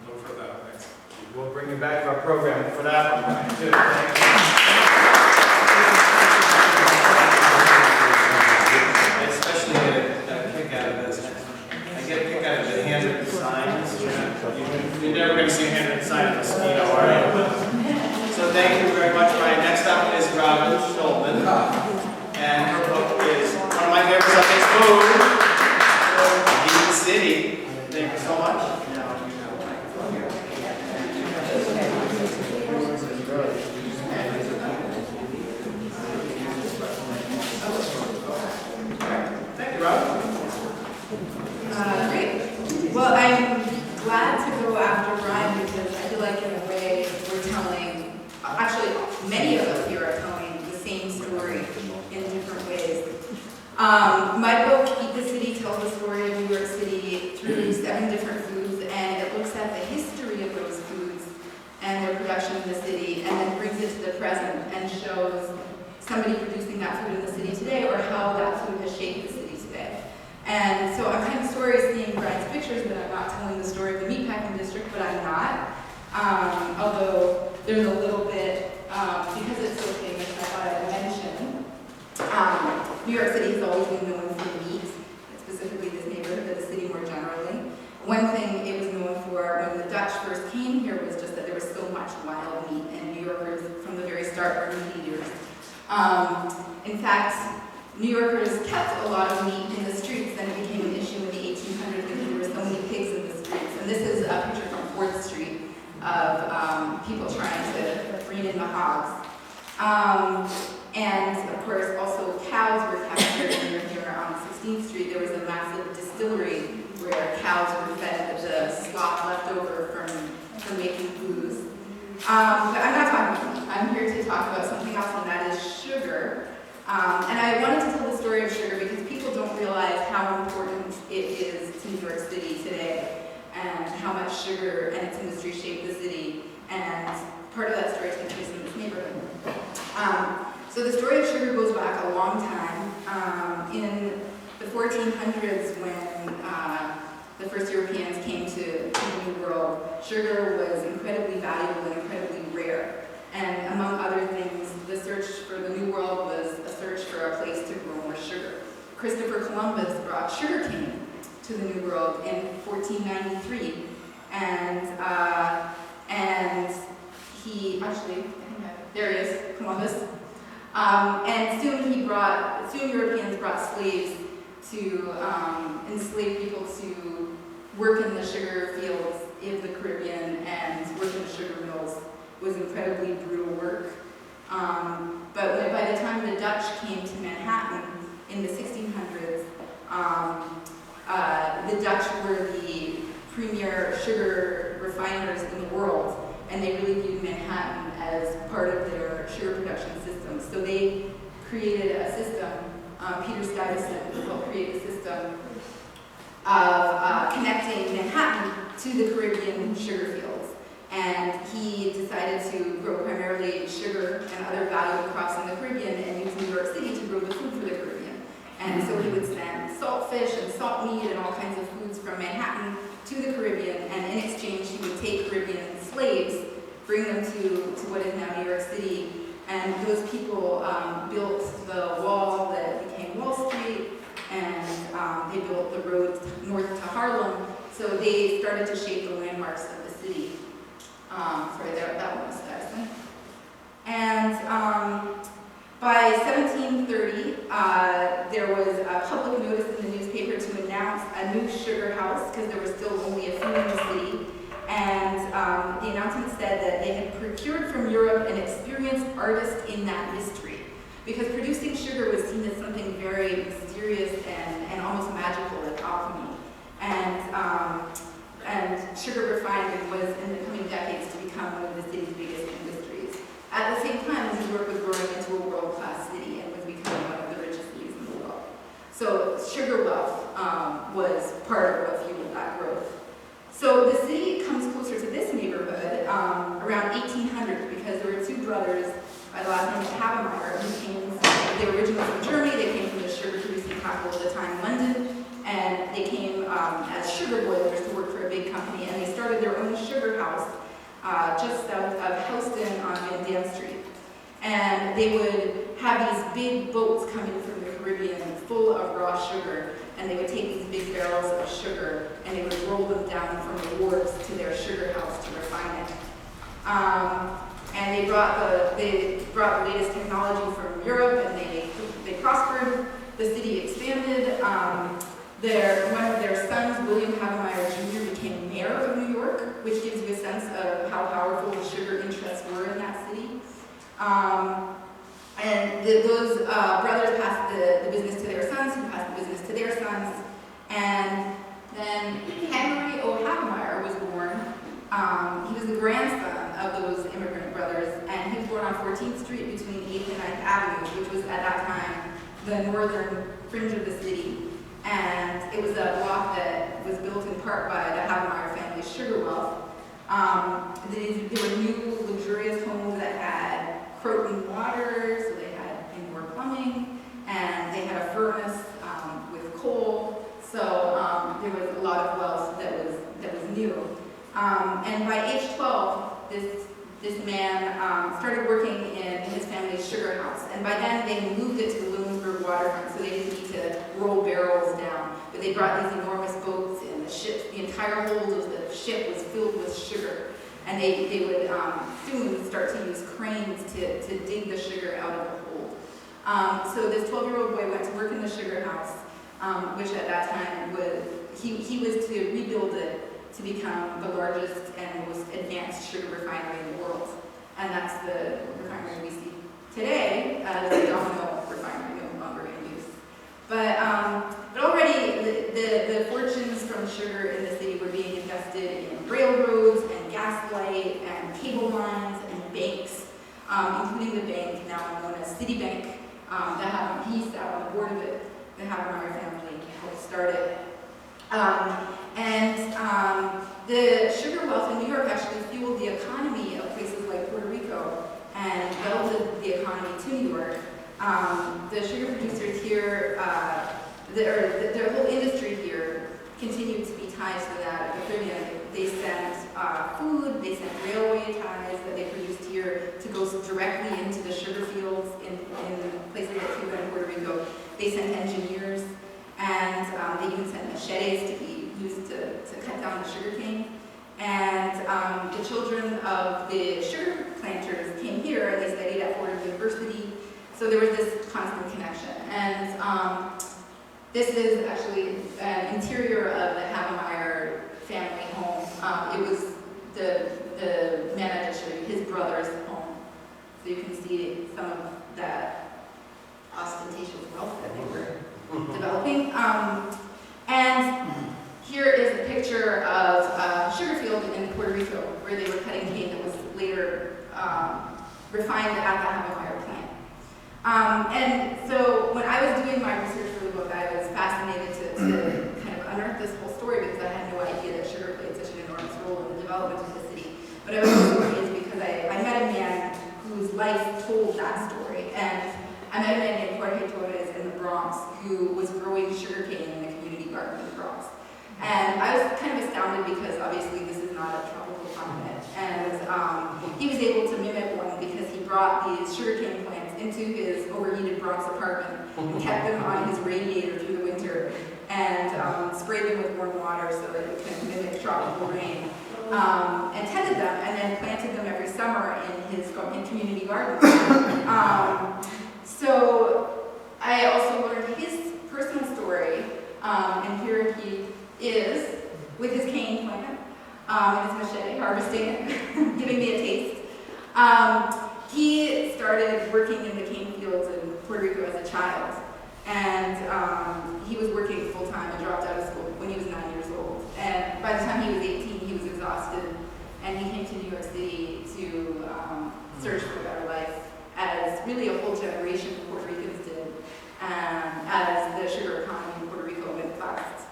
[SPEAKER 9] Look for that next week.
[SPEAKER 1] We'll bring you back to our program for that one, Brian, too. Thank you. I especially get a kick out of this. I get a kick out of the handwritten signs. You're never going to see a handwritten sign of a mosquito, are you? So thank you very much, Brian. Next up is Robin Shulman, and her book is one of my favorite subjects, food, Eat the City. Thank you so much.
[SPEAKER 10] Great. Well, I'm glad to go after Brian because I feel like in a way we're telling, actually many of us here are telling the same story in different ways. My book, Eat the City, tells the story of New York City through 7 different foods, and it looks at the history of those foods and their production in the city, and then brings it to the present and shows somebody producing that food in the city today or how that food has shaped the city today. And so I'm kind of sorry seeing Brian's pictures that I'm not telling the story of the meatpacking district, but I'm not. Although there's a little bit, because it's so famous, I thought I'd mention. New York City has always been known for meat, specifically this neighborhood, but the city more generally. One thing it was known for when the Dutch first came here was just that there was so much wild meat, and New Yorkers from the very start were meat eaters. In fact, New Yorkers kept a lot of meat in the streets, and it became an issue in the 1800s because there were so many pigs in the streets. And this is a picture from 4th Street of people trying to rein in the hogs. And of course, also cows were captured. When you're here on 16th Street, there was a massive distillery where cows were fed the slop left over from making booze. But I'm not talking about meat. I'm here to talk about something else, and that is sugar. And I wanted to tell the story of sugar because people don't realize how important it is to New York City today, and how much sugar and its industry shaped the city. And part of that story takes place in this neighborhood. So the story of sugar goes back a long time. In the 1400s, when the first Europeans came to the New World, sugar was incredibly valuable and incredibly rare. And among other things, the search for the New World was a search for a place to grow more sugar. Christopher Columbus brought sugarcane to the New World in 1493, and he actually, there he is, Columbus. And soon Europeans brought slaves to enslave people to work in the sugar fields in the Caribbean and work in the sugar mills. It was incredibly brutal work. But by the time the Dutch came to Manhattan in the 1600s, the Dutch were the premier sugar refiners in the world, and they really viewed Manhattan as part of their sugar production system. So they created a system, Peter Stuyvesant helped create a system of connecting Manhattan to the Caribbean sugar fields. And he decided to grow primarily sugar and other valuable crops in the Caribbean and use New York City to grow the food for the Caribbean. And so he would send salt fish and salt meat and all kinds of foods from Manhattan to the Caribbean, and in exchange he would take Caribbean slaves, bring them to what is now New York City, and those people built the wall that became Wall Street, and they built the road north to Harlem, so they started to shape the landmarks of the city. Sorry, that one was Stuyvesant. And by 1730, there was a public notice in the newspaper to announce a new sugar house, because there were still only a few in the city. And the announcement said that they had procured from Europe an experienced artist in that mystery, because producing sugar was seen as something very mysterious and almost magical, like alchemy. And sugar refining was, in the coming decades, to become one of the city's biggest industries. At the same time, New York was growing into a world-class city and was becoming one of the richest cities in the world. So sugar wealth was part of what fueled that growth. So the city comes closer to this neighborhood around 1800, because there were two brothers by the last name of Havemeyer who came they were originally from Germany. They came from the sugar-producing capital of the time, London, and they came as sugar boilers to work for a big company, and they started their own sugar house just south of Houston on Van Dam Street. And they would have these big boats coming from the Caribbean full of raw sugar, and they would take these big barrels of sugar and they would roll them down from the wharves to their sugar house to refine it. And they brought the latest technology from Europe, and they prospered. The city expanded. One of their sons, William Havemeyer Jr., became mayor of New York, which gives you a sense of how powerful the sugar interests were in that city. And those brothers passed the business to their sons, who passed the business to their sons. And then Henry O. Havemeyer was born. He was the grandson of those immigrant brothers, and he was born on 14th Street between 8th and 9th Avenues, which was at that time the northern fringe of the city. And it was a block that was built in part by the Havemeyer family's sugar wealth. There were new luxurious homes that had Croton water, so they had indoor plumbing, and they had a furnace with coal. So there was a lot of wealth that was new. And by age 12, this man started working in his family's sugar house. And by then, they moved it to the Williamsburg waterfront, so they didn't need to roll barrels down. But they brought these enormous boats and the ships ships. The entire hold of the ship was filled with sugar. And they would soon start to use cranes to dig the sugar out of the hold. So this 12-year-old boy went to work in the sugar house, which at that time he was to rebuild it to become the largest and most advanced sugar refinery in the world. And that's the refinery we see today as the Domino refinery, no longer in use. But already the fortunes from sugar in the city were being invested in railroads and gas light and cable lines and banks, including the bank now known as Citibank. He sat on the board of it. The Havemeyer family helped start it. The sugar wealth in New York actually fueled the economy of places like Puerto Rico and welded the economy to New York. The sugar producers here, the whole industry here continued to be tied to that of the Caribbean. They sent food, they sent railway ties that they produced here to go directly into the sugar fields in places like Cuba and Puerto Rico. They sent engineers, and they even sent machetes to be used to cut down the sugar cane. And the children of the sugar planters came here and they studied at Fordham University. So there was this constant connection. And this is actually an interior of the Havemeyer family home. It was the man I just showed you, his brother's home. So you can see some of that ostentatious wealth that they were developing. And here is a picture of a sugar field in Puerto Rico where they were cutting cane that was later refined at the Havemeyer plant. And so when I was doing my research for the book, I was fascinated to kind of unearth this whole story because I had no idea that sugar played such an enormous role in the development of the city. But I was so amazed because I met a man whose life told that story. And I met a man named Jorge Torres in the Bronx who was growing sugarcane in a community garden in the Bronx. And I was kind of astounded because obviously this is not a tropical continent. And he was able to mimic one because he brought these sugarcane plants into his overheated Bronx apartment and kept them on his radiator through the winter and sprayed them with warm water so that it could mimic tropical rain. And tended them and then planted them every summer in his community garden. So I also learned his personal story, and here he is with his cane plant and his machete, harvesting it, giving me a taste. He started working in the cane fields in Puerto Rico as a child, and he was working full-time and dropped out of school when he was 9 years old. And by the time he was 18, he was exhausted, and he came to New York City to search for a better life, as really a whole generation of Puerto Ricans did, as the sugar economy in Puerto Rico went bust.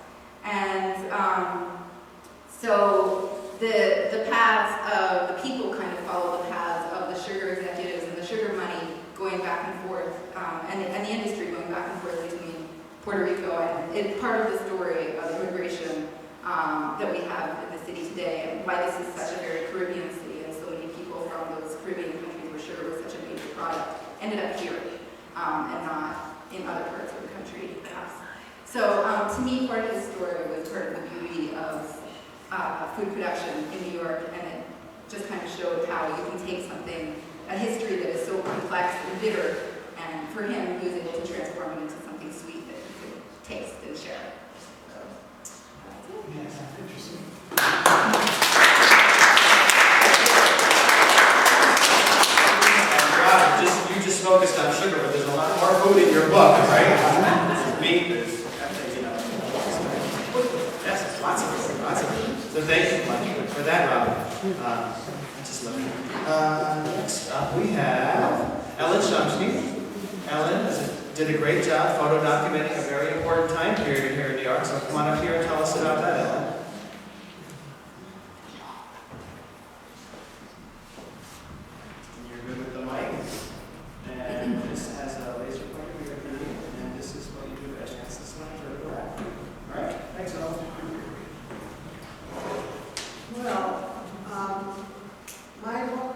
[SPEAKER 10] And so the paths of the people kind of follow the paths of the sugar executives and the sugar money going back and forth, and the industry going back and forth between Puerto Rico. And it's part of the story of immigration that we have in the city today, and why this is such a very Caribbean city, and so many people from those Caribbean countries where sugar was such a major product ended up here, and not in other parts of the country, perhaps. So to me, part of the story was part of the beauty of food production in New York, and it just kind of showed how you can take something, a history that is so complex and bitter, and for him, he was able to transform it into something sweet that he could taste and share. So, that's it.
[SPEAKER 4] Yes, interesting.
[SPEAKER 1] Robin, you just focused on sugar, but there's a lot more food in your book, right? There's meat, there's everything, you know. Yes, lots of food, lots of food. So thank you much for that, Robin. I just love it. Next up we have Ellen Shumsky. Ellen did a great job photo documenting a very important time period here in New York, so come on up here and tell us about that, Ellen.
[SPEAKER 4] You're good with the mic. And this has a laser pointer we recommend, and this is what you do to advance the slide or the graph. All right, thanks, Ellen.
[SPEAKER 11] Well, my book,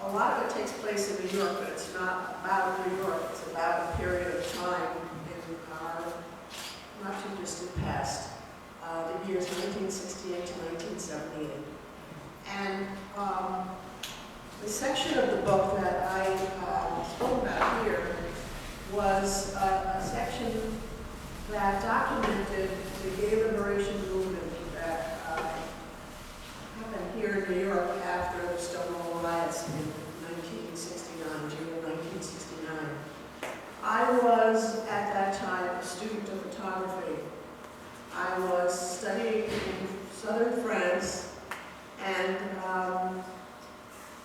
[SPEAKER 11] a lot of it takes place in New York, but it's not about New York. It's about a period of time in our not too distant past. the years 1968 to 1978. And the section of the book that I spoke about here was a section that documented the gay liberation movement that happened here in New York after the Stonewall riots in 1969, June of 1969. I was, at that time, a student of photography. I was studying in southern France, and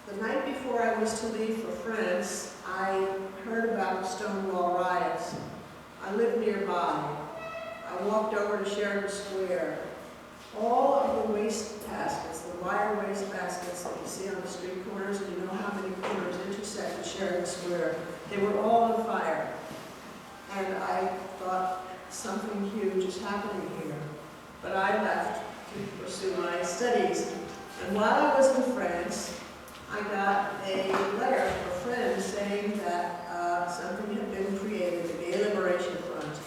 [SPEAKER 11] the night before I was to leave for France, I heard about the Stonewall riots. I lived nearby. I walked over to Sheridan Square. All of the waste baskets, the wire waste baskets that you see on the street corners, and you know how many corners intersect with Sheridan Square, they were all on fire. And I thought, something huge is happening here. But I left to pursue my studies. And while I was in France, I got a letter from a friend saying that something had been created, the Gay Liberation Front.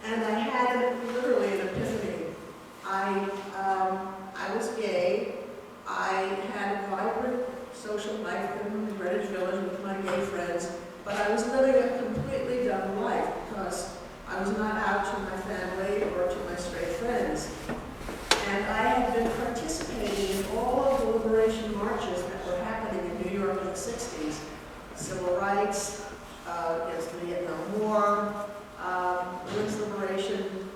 [SPEAKER 11] And I had literally an epiphany. I was gay. I had a vibrant social life in Greenwich Village with my gay friends, but I was living a completely double life because I was not out to my family or to my straight friends. And I had been participating in all of the liberation marches that were happening in New York in the 60s. Civil rights, against the Vietnam War, women's liberation.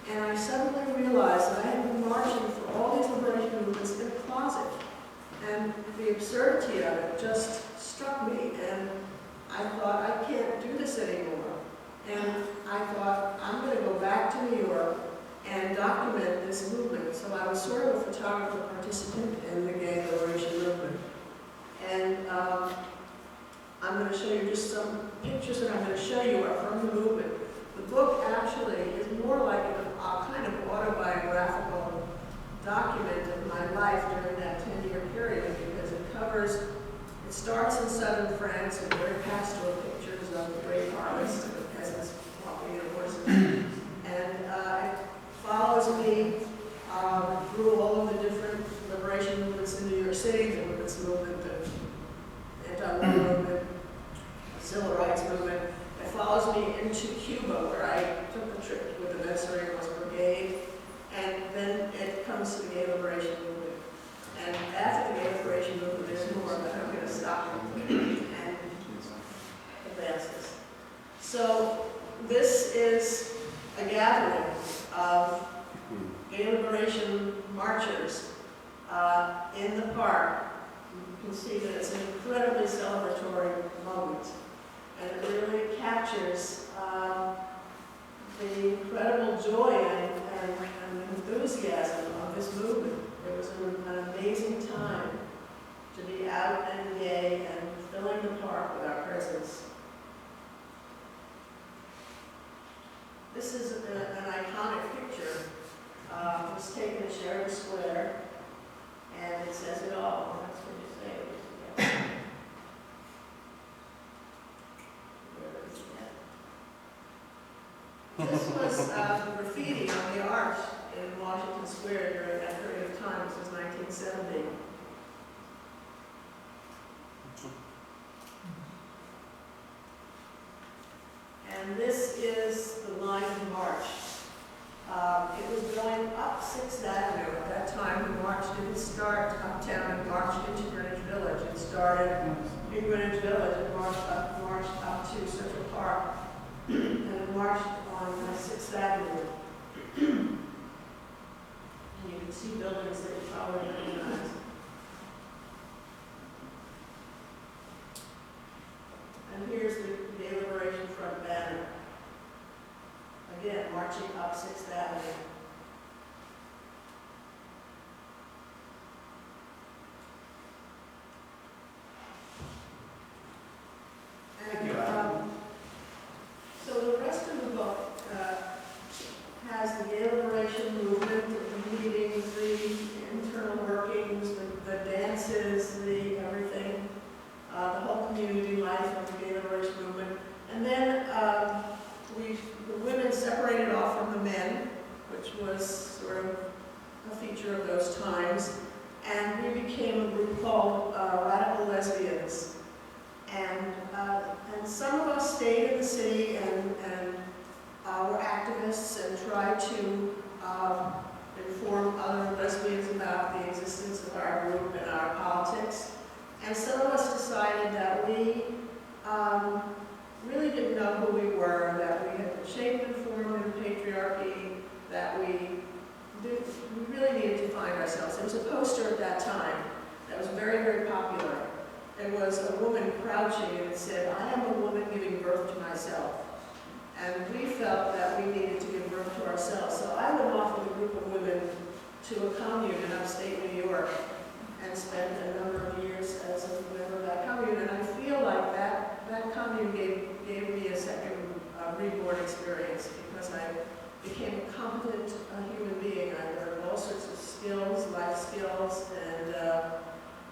[SPEAKER 11] And I suddenly realized that I had been marching for all these liberation movements in a closet. And the absurdity of it just struck me. And I thought, I can't do this anymore. And I thought, I'm going to go back to New York and document this movement. So I was sort of a photographer participant in the gay liberation movement. And I'm going to show you just some pictures that I'm going to show you are from the movement. The book actually is more like a kind of autobiographical document of my life during that 10-year period because it starts in southern France with very pastoral pictures of the great harvest and the peasants walking in horses. And it follows me through all of the different liberation movements in New York City, the women's movement, the anti-war movement, the civil rights movement. It follows me into Cuba, where I took a trip with the Veterans Brigade, and then it comes to the gay liberation movement. And after the gay liberation movement, there's more, but I'm going to stop and advance this. So this is a gathering of gay liberation marchers in the park. You can see that it's an incredibly celebratory moment. And it really captures the incredible joy and enthusiasm of this movement. It was an amazing time to be out and gay and filling the park with our presence. This is an iconic picture. It was taken at Sheridan Square, and it says it all. That's what you say. Yeah. This was graffiti on the arch in Washington Square during that period of time. This was 1970. And this is the line of march. It was going up 6th Avenue. At that time, the march didn't start uptown and marched into Greenwich Village. It started in Greenwich Village and marched up to Central Park and it marched on 6th Avenue. And you can see buildings that you probably recognize. And here's the Gay Liberation Front banner. Again, marching up 6th Avenue.
[SPEAKER 1] Thank you.
[SPEAKER 11] So the rest of the book has the gay liberation movement, the meetings, the internal workings, the dances, the everything, the whole community life of the gay liberation movement. And then the women separated off from the men, which stayed in the city and were activists and tried to inform other lesbians about the existence of our group and our politics. And some of us decided that we really didn't know who we were, that we had been shaped and formed in patriarchy, that we really needed to find ourselves. There was a poster at that time that was very, very popular. It was a woman crouching and it said, "I am a woman giving birth to myself." And we felt that we needed to give birth to ourselves. So I went off with a group of women to a commune in upstate New York and spent a number of years as a member of that commune. And I feel like that commune gave me a second reborn experience because I became a competent human being. I learned all sorts of skills, life skills, and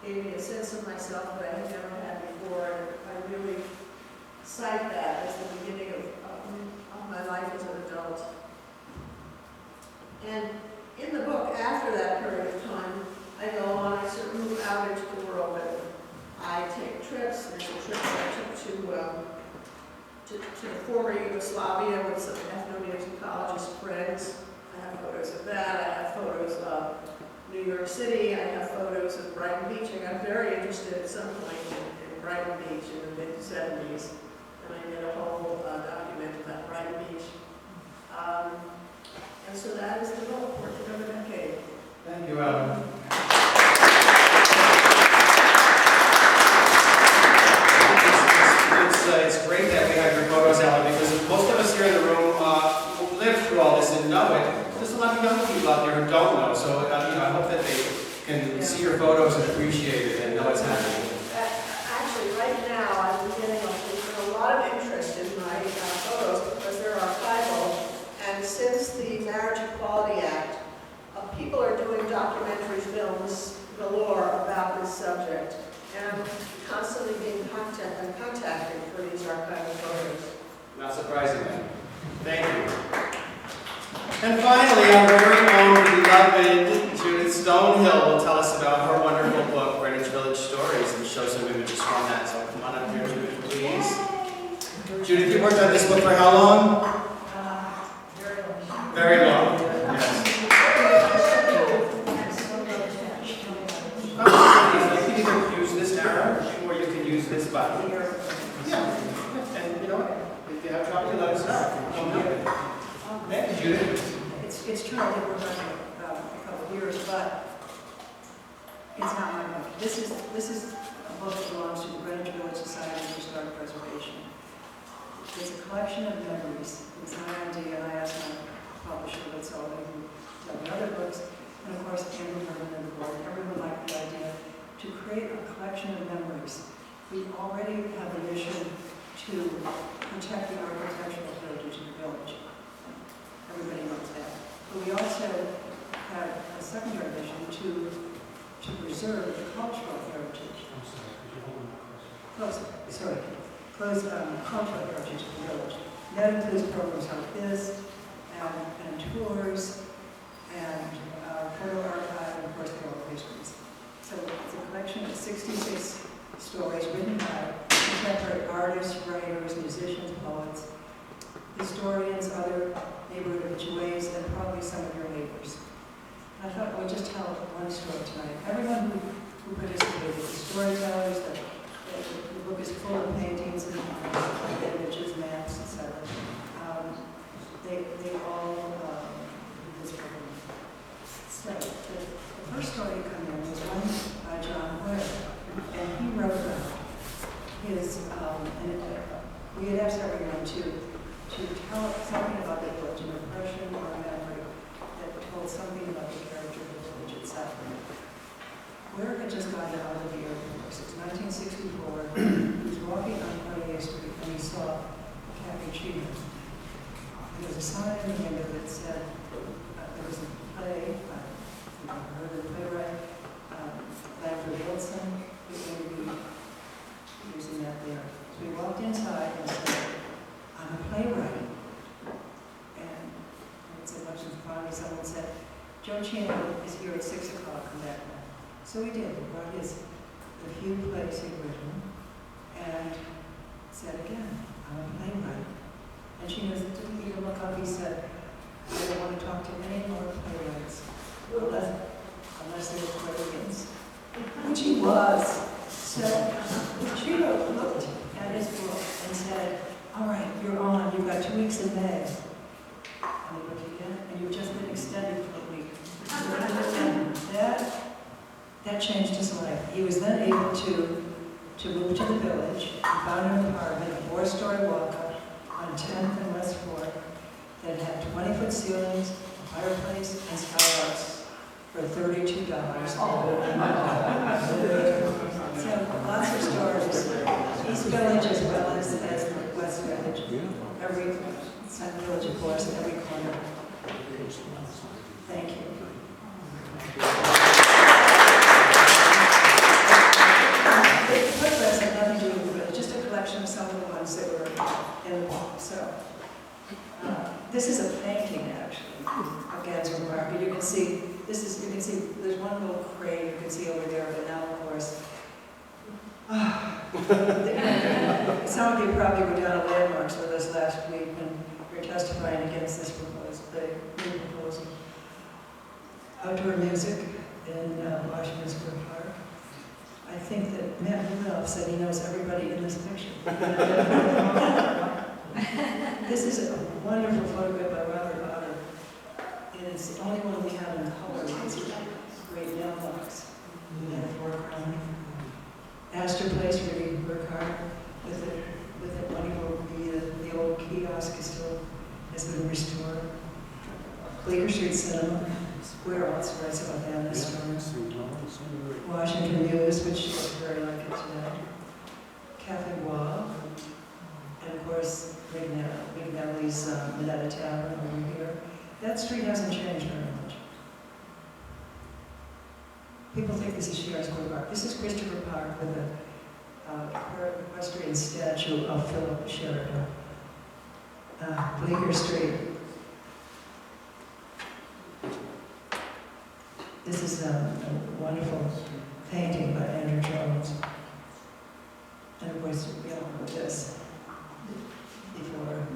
[SPEAKER 11] gave me a sense of myself that I had never had before. And I really cite that as the beginning of my life as an adult. And in the book, after that period of time, I go on, I sort of move out into the world, and I take trips. There's a trip I took to the former Yugoslavia with some ethnomusicologist friends. I have photos of that. I have photos of New York City. I have photos of Brighton Beach. I got very interested at some point in Brighton Beach in the mid-70s. And I did a whole document about Brighton Beach. And so that is the book, Portrait of a Decade.
[SPEAKER 1] Thank you, Robin. It's great that we have your photos, Ellen, because most of us here in the room lived through all this and know it. There's a lot of young people out there who don't know, so I hope that they can see your photos and appreciate it and know what's happening.
[SPEAKER 11] Actually, right now, I'm getting a lot of interest in my photos because they're archival, and since the Marriage Equality Act, people are doing documentary films galore about this subject, and I'm constantly being contacted for these archival photos.
[SPEAKER 1] Not surprisingly. Thank you. And finally, our very own beloved Judith Stonehill will tell us about her wonderful book, Greenwich Village Stories, and show some images from that. So come on up here, Judith, please. Judith, you worked on this book for how long?
[SPEAKER 8] Very long.
[SPEAKER 1] Very long. Yes. You can either use this arrow or you can use this button. Yeah. And you know what? If you have trouble, you let us know. Come here. Thank you, Judith.
[SPEAKER 12] It's true, I did work on it a couple of years, but it's not my book. This is a book that belongs to the Greenwich Village Society for Historic Preservation. It's a collection of memories. It's my idea, and I asked my publisher, but so they done other books, and of course, Janko Puls and the board, everyone liked the idea to create a collection of memories. We already have a mission to protect the architectural heritage of the village. Everybody knows that. But we also have a secondary mission to preserve the cultural heritage. Cultural heritage of the village. That includes programs like this, and tours, and photo archive, and of course, the oral histories. So it's a collection of 66 stories written by contemporary artists, writers, musicians, poets, historians, other neighborhood habitués, and probably some of your neighbors. I thought I would just tell one story tonight. Everyone who participated, the storytellers, the book is full of paintings and images, maps, etc. They all did this program. So the first story to come in was one by John Ware, and he wrote about his, we had asked everyone to tell something about the village, an impression or a memory that told something about the character of the village itself. Ware had just gotten out of the Air Force. It's 1964. He was walking on 28th Street and he saw a cappuccino. There was a sign in the window that said, there was a play, I heard of the playwright, Lambert Wilson, who's going to be using that there. So we walked inside and said, I'm a playwright. And so much as finally someone said, Joe Chino is here at 6 o'clock, come back now. So we did. We brought the few plays he'd written and said again, I'm a weeks in May. And you've just been extended for a week. And that changed his life. He was then able to move to the village. He found an apartment, a 4-story walk-up on 10th and West 4th that had 20-foot ceilings, a fireplace, and skylights for $32. So lots of stories. East Village as well as West Village. Every Sun Village, of course, in every corner. Thank you. The photographs have nothing to do with it, just a collection of some of the ones that were in the book. So, this is a painting actually of Gansworth Park. You can see there's one little crane you can see over there, but now of course. Some of you probably were down at Landmarks with us last week when we were testifying against this proposal, the new proposal. Outdoor music in Washington Square Park. I think that Matt Rudolph said he knows everybody in this picture. This is a wonderful photograph by Robert Herman, and it's the only one we have in color. It's a great mailbox in the foreground. Astor Place, really work hard with it money will be the old kiosk is still has been restored. Bleecker Street Cinema, where else writes about that in the story? Washington News, which looks very like it today. Cafe Bois, and of course McNally's Minetta Tavern over here. That street hasn't changed very much. People think this is Sharon Square Park. This is Christopher Park with a equestrian statue of Philip Sheridan. Bleecker Street. This is a wonderful painting by Andrew Jones. And of course, we all know this before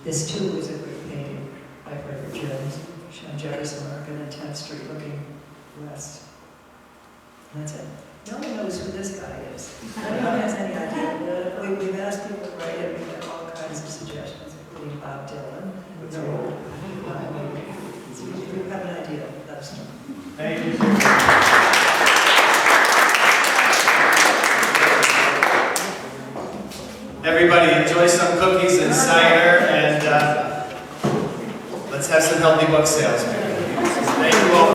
[SPEAKER 12] this too was a great painting by Frederick Jones. On Jefferson Market and 10th Street looking west. And that's it. No one knows who this guy is. No one has any idea. We've asked people to write it. We've got all kinds of suggestions, including Bob Dylan. So if you have an idea, let us know.
[SPEAKER 4] Thank you.
[SPEAKER 1] Everybody enjoy some cookies and cider, and let's have some healthy book sales. Thank you all.